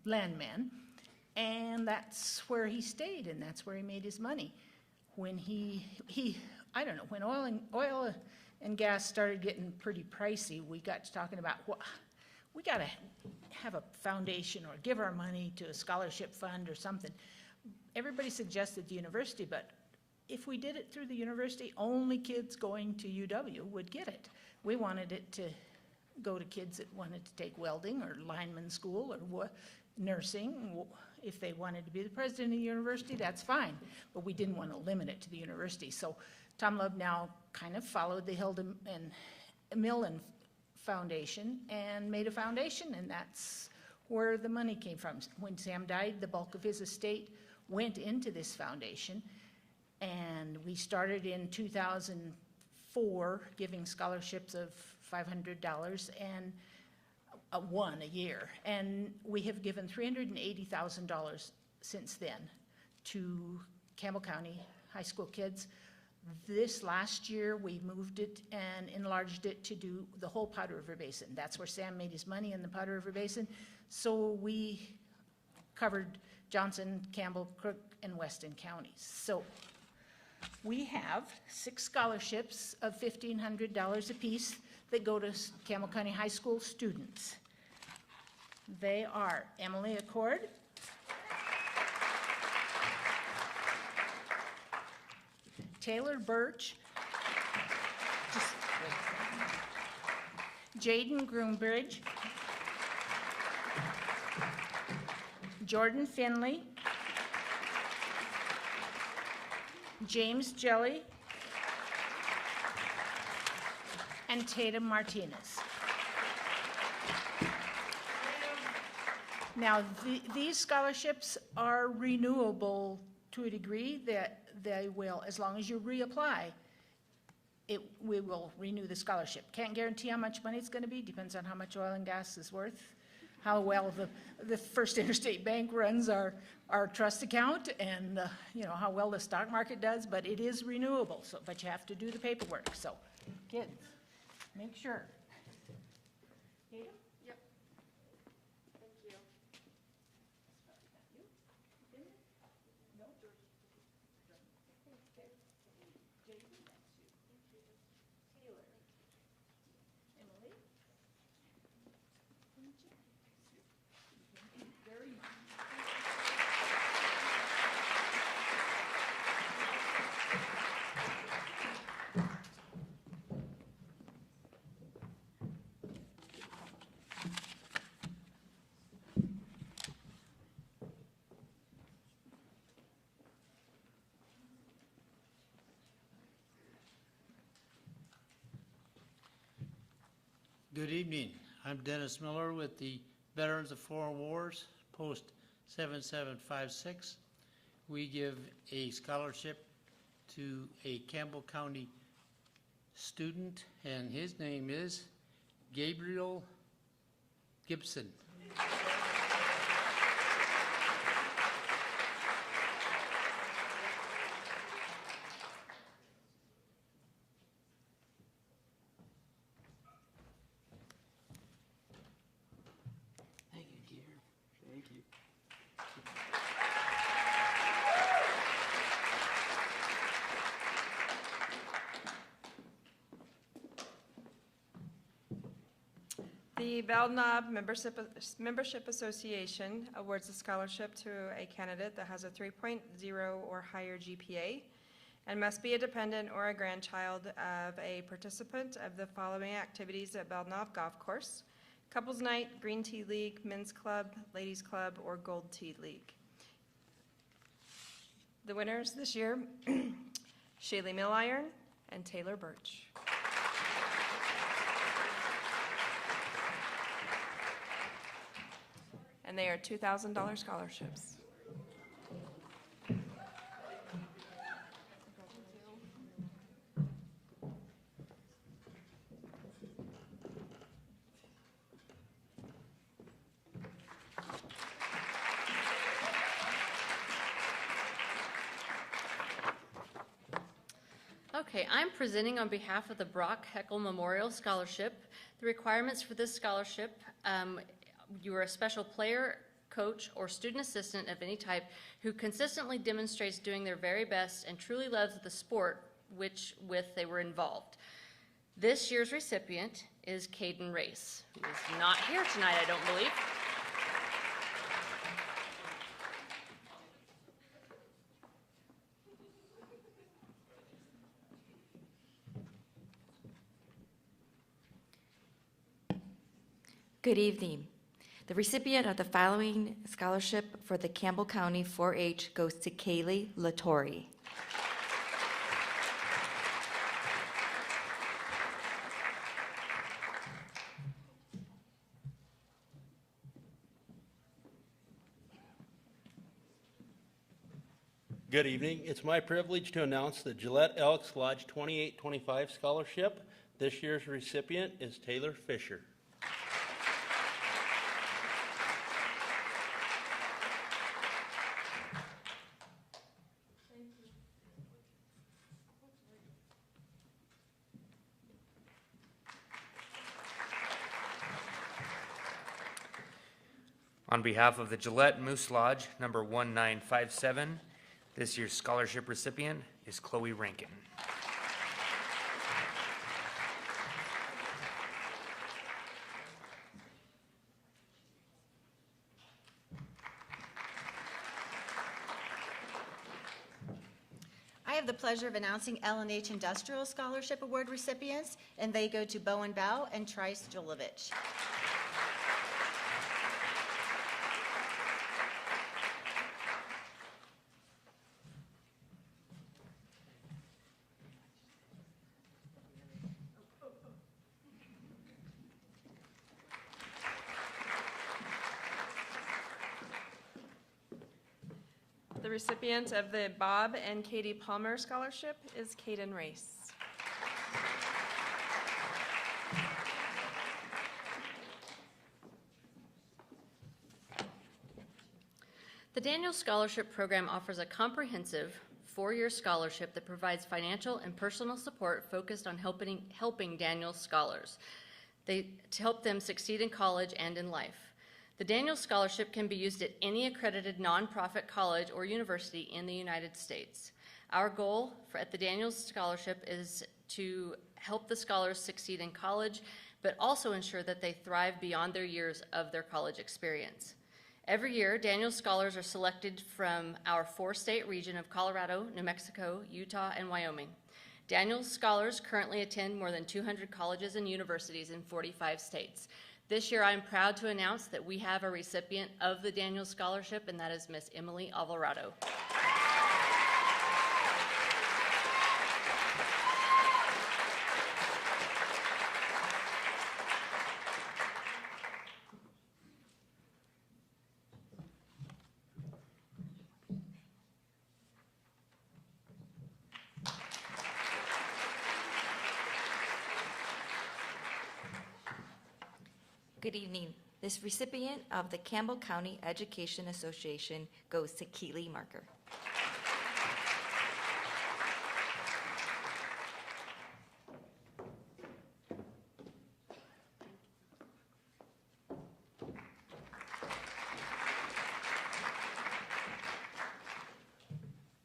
landman, and that's where he stayed, and that's where he made his money. When I don't know, when oil and gas started getting pretty pricey, we got to talking about, we got to have a foundation or give our money to a scholarship fund or something. Everybody suggested the university, but if we did it through the university, only kids going to UW would get it. We wanted it to go to kids that wanted to take welding or lineman school or nursing. If they wanted to be the president of the university, that's fine, but we didn't want to limit it to the university. So Tom Love now kind of followed the Hilda and Millen Foundation and made a foundation, and that's where the money came from. When Sam died, the bulk of his estate went into this foundation, and we started in 2004 giving scholarships of $500 and one a year, and we have given $380,000 since then to Campbell County high school kids. This last year, we moved it and enlarged it to do the whole Powder River Basin. That's where Sam made his money, in the Powder River Basin. So we covered Johnson, Campbell, Crook, and Weston counties. So we have 6 scholarships of $1,500 apiece that go to Campbell County High School students. They are Emily Accord, Taylor Birch, Jaden Groombridge, Jordan Finley, James Jelly, and Tatum Martinez. Now, these scholarships are renewable to a degree that they will, as long as you reapply, we will renew the scholarship. Can't guarantee how much money it's gonna be, depends on how much oil and gas is worth, how well the First Interstate Bank runs our trust account, and, you know, how well the stock market does, but it is renewable, so, but you have to do the paperwork, so, kids, make sure. Yep. Thank you. Good evening. I'm Dennis Miller with the Veterans of Foreign Wars, Post 7756. We give a scholarship to a Campbell County student, and his name is Gabriel Gibson. The Belknap Membership Association awards a scholarship to a candidate that has a 3.0 or higher GPA and must be a dependent or a grandchild of a participant of the following activities at Belknap Golf Course: Couples Night, Green Tea League, Men's Club, Ladies Club, or Gold Tea League. The winners this year, Shaylee Milliron and Taylor Birch. And they are $2,000 scholarships. Okay, I'm presenting on behalf of the Brock Heckle Memorial Scholarship. The requirements for this scholarship, you are a special player, coach, or student assistant of any type who consistently demonstrates doing their very best and truly loves the sport with they were involved. This year's recipient is Caden Race, who is not here tonight, I don't believe. Good evening. The recipient of the following scholarship for the Campbell County 4-H goes to Kaylee Latore. Good evening. It's my privilege to announce the Gillette Elks Lodge 2825 Scholarship. This year's recipient is Taylor Fisher. On behalf of the Gillette Moose Lodge, number 1957, this year's scholarship recipient is Chloe Rankin. I have the pleasure of announcing L&H Industrial Scholarship Award recipients, and they go to Bowen Bow and Trice Jolovich. The recipient of the Bob and Katie Palmer Scholarship is Caden Race. The Daniel Scholarship Program offers a comprehensive four-year scholarship that provides financial and personal support focused on helping Daniel scholars to help them succeed in college and in life. The Daniel Scholarship can be used at any accredited nonprofit college or university in the United States. Our goal at the Daniel Scholarship is to help the scholars succeed in college, but also ensure that they thrive beyond their years of their college experience. Every year, Daniel Scholars are selected from our four-state region of Colorado, New Mexico, Utah, and Wyoming. Daniel Scholars currently attend more than 200 colleges and universities in 45 states. This year, I'm proud to announce that we have a recipient of the Daniel Scholarship, and that is Miss Emily Alvarado. Good evening. This recipient of the Campbell County Education Association goes to Keely Marker.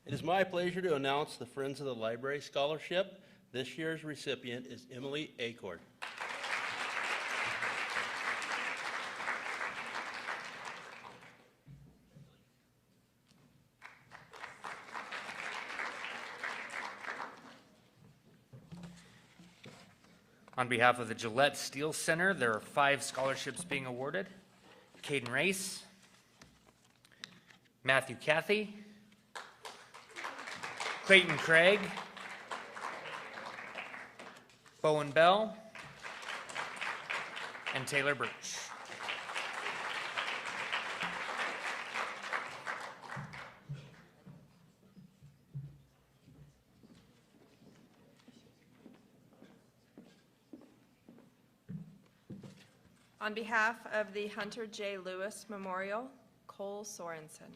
It is my pleasure to announce the Friends of the Library Scholarship. This year's recipient is Emily Acord. On behalf of the Gillette Steel Center, there are 5 scholarships being awarded. Caden Race, Matthew Cathy, Clayton Craig, Bowen Bell, and Taylor Birch. On behalf of the Hunter J. Lewis Memorial, Cole Sorensen.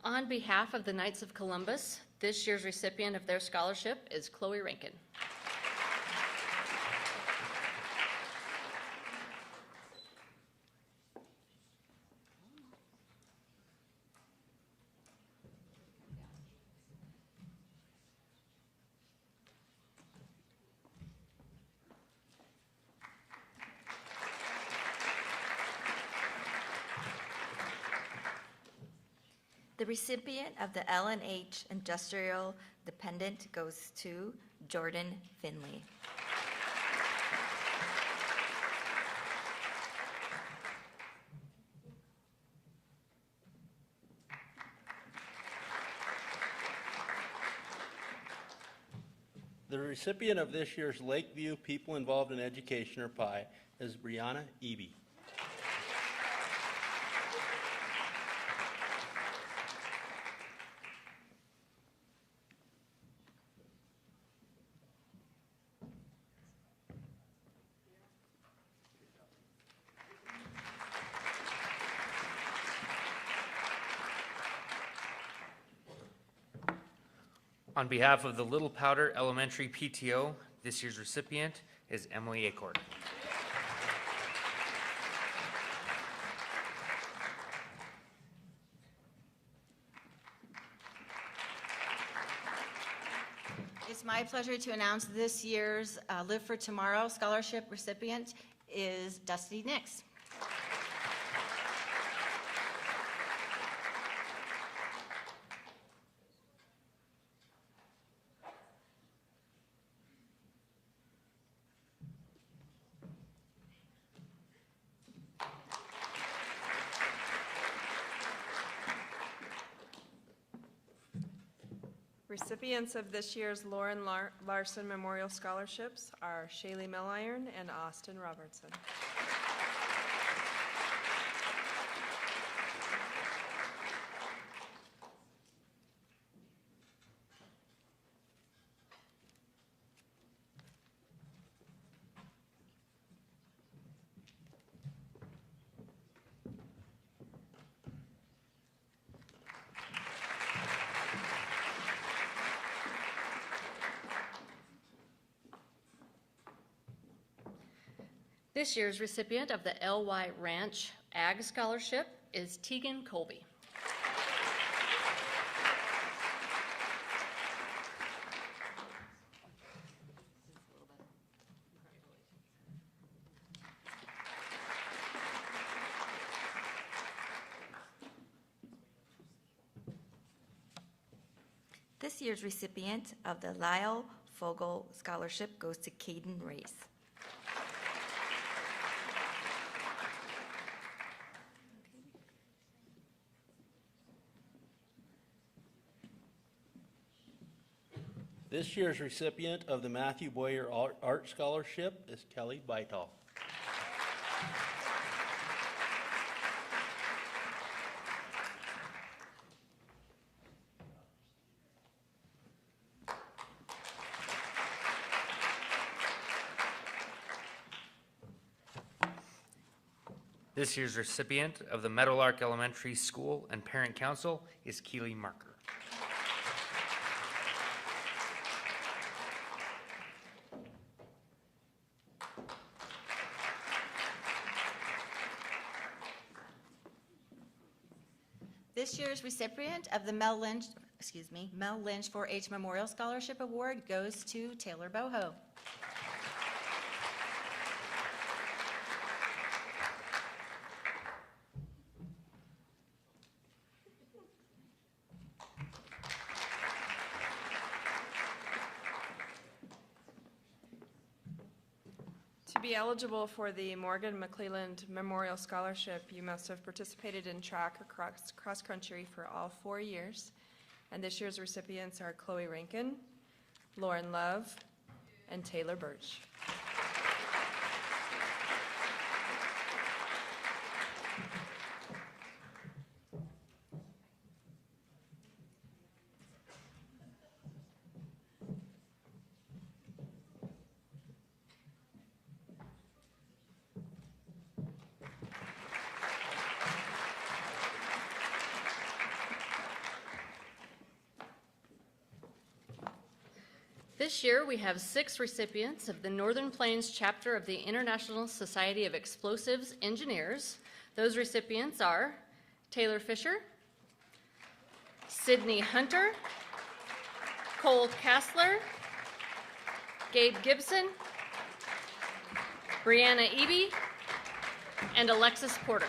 On behalf of the Knights of Columbus, this year's recipient of their scholarship is Chloe Rankin. The recipient of the L&H Industrial Dependent goes to Jordan Finley. The recipient of this year's Lakeview People Involved in Education, or PI, is Brianna Eby. On behalf of the Little Powder Elementary PTO, this year's recipient is Emily Acord. It's my pleasure to announce this year's Live for Tomorrow Scholarship recipient is Dusty Nix. Recipients of this year's Lauren Larson Memorial Scholarships are Shaylee Milliron and Austin Robertson. This year's recipient of the LY Ranch Ag Scholarship is Tegan Colby. This year's recipient of the Lyle Fogel Scholarship goes to Caden Race. This year's recipient of the Matthew Boyer Art Scholarship is Kelly Bytall. This year's recipient of the Meadowlark Elementary School and Parent Council is Keely Marker. This year's recipient of the Mel Lynch 4-H Memorial Scholarship Award goes to Taylor Boho. To be eligible for the Morgan McClelland Memorial Scholarship, you must have participated in track or cross-country for all 4 years. And this year's recipients are Chloe Rankin, Lauren Love, and Taylor Birch. This year, we have 6 recipients of the Northern Plains chapter of the International Society of Explosives Engineers. Those recipients are Taylor Fisher, Sydney Hunter, Cole Kassler, Gabe Gibson, Brianna Eby, and Alexis Porter.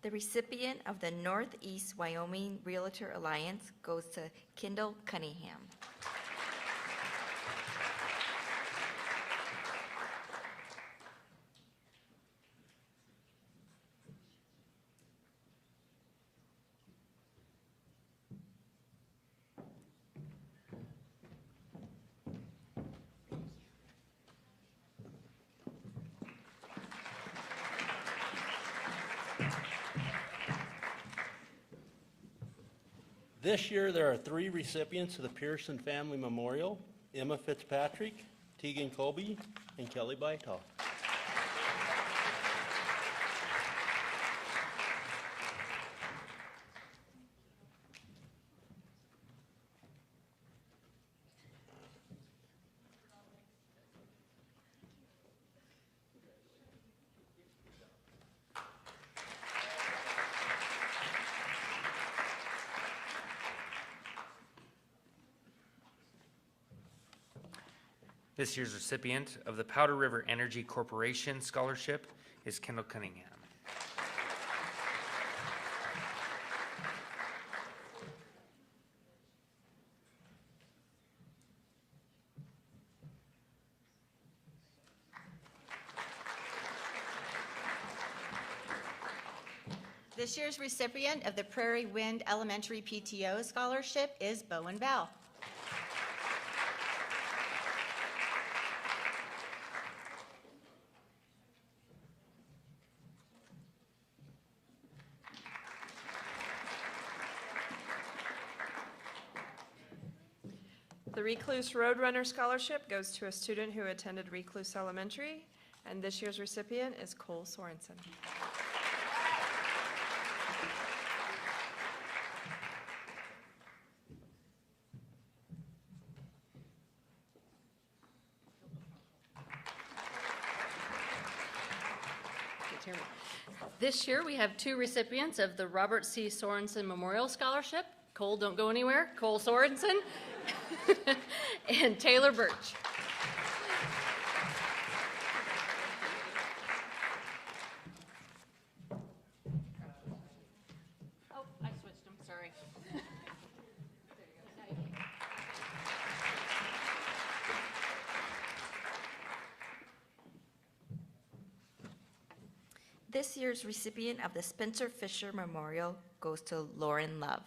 The recipient of the Northeast Wyoming Realtor Alliance goes to Kendall Cunningham. This year, there are 3 recipients of the Pearson Family Memorial: Emma Fitzpatrick, Tegan Colby, and Kelly Bytall. This year's recipient of the Powder River Energy Corporation Scholarship is Kendall Cunningham. This year's recipient of the Prairie Wind Elementary PTO Scholarship is Bowen Val. The Recluse Roadrunner Scholarship goes to a student who attended Recluse Elementary, and this year's recipient is Cole Sorensen. This year, we have two recipients of the Robert C. Sorensen Memorial Scholarship. Cole, don't go anywhere. Cole Sorensen and Taylor Birch. Oh, I switched them, sorry. This year's recipient of the Spencer Fisher Memorial goes to Lauren Love.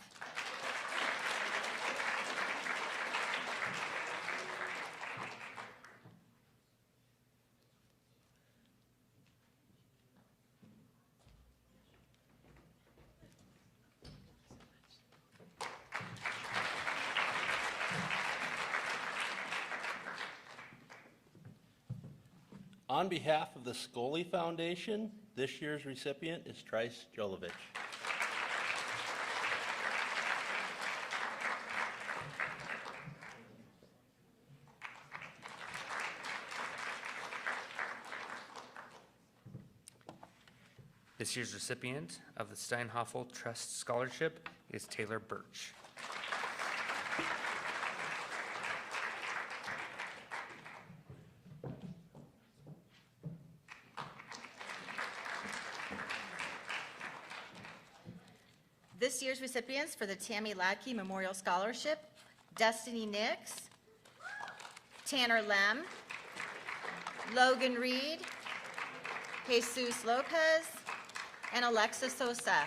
On behalf of the Scully Foundation, this year's recipient is Trice Jolovich. This year's recipient of the Steinhoffel Trust Scholarship is Taylor Birch. This year's recipients for the Tammy Ladke Memorial Scholarship, Destiny Nix, Tanner Lem, Logan Reed, Jesus Lopez, and Alexa Sosa.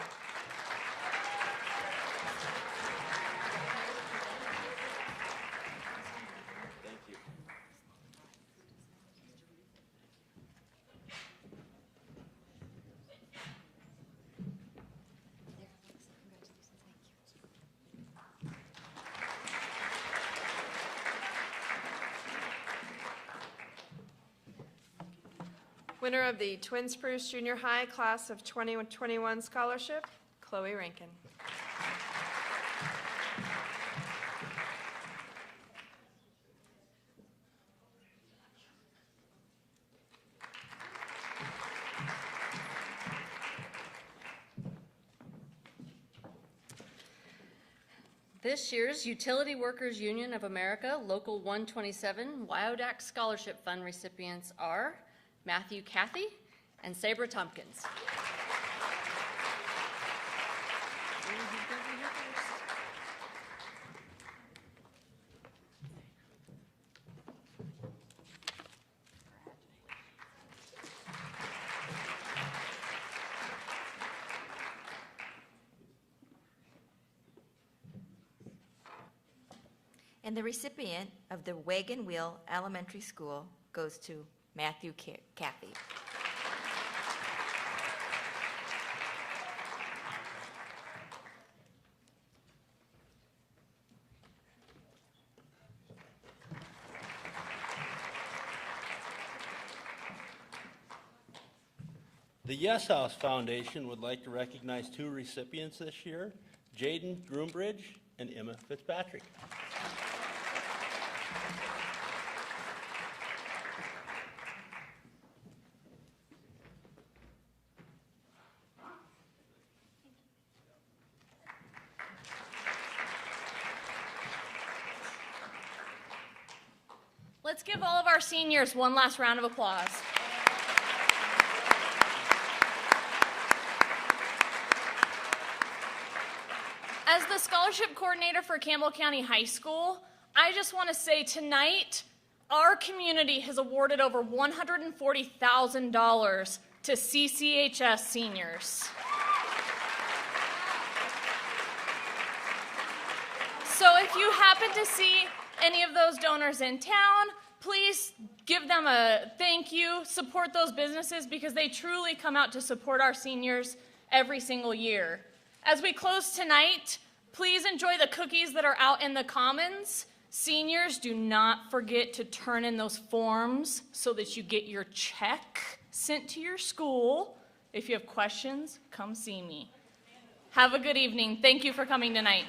Winner of the Twin Spruce Junior High Class of 2021 Scholarship, Chloe Rankin. This year's Utility Workers Union of America Local 127 WyoDAC Scholarship Fund recipients are Matthew Cathy and Sabra Tompkins. And the recipient of the Wagon Wheel Elementary School goes to Matthew Cathy. The Yes House Foundation would like to recognize two recipients this year, Jaden Groombridge and Emma Fitzpatrick. let's give all of our seniors one last round of applause. As the scholarship coordinator for Campbell County High School, I just want to say tonight, our community has awarded over $140,000 to CCHS seniors. So if you happen to see any of those donors in town, please give them a thank you, support those businesses because they truly come out to support our seniors every single year. As we close tonight, please enjoy the cookies that are out in the commons. Seniors, do not forget to turn in those forms so that you get your check sent to your school. If you have questions, come see me. Have a good evening. Thank you for coming tonight.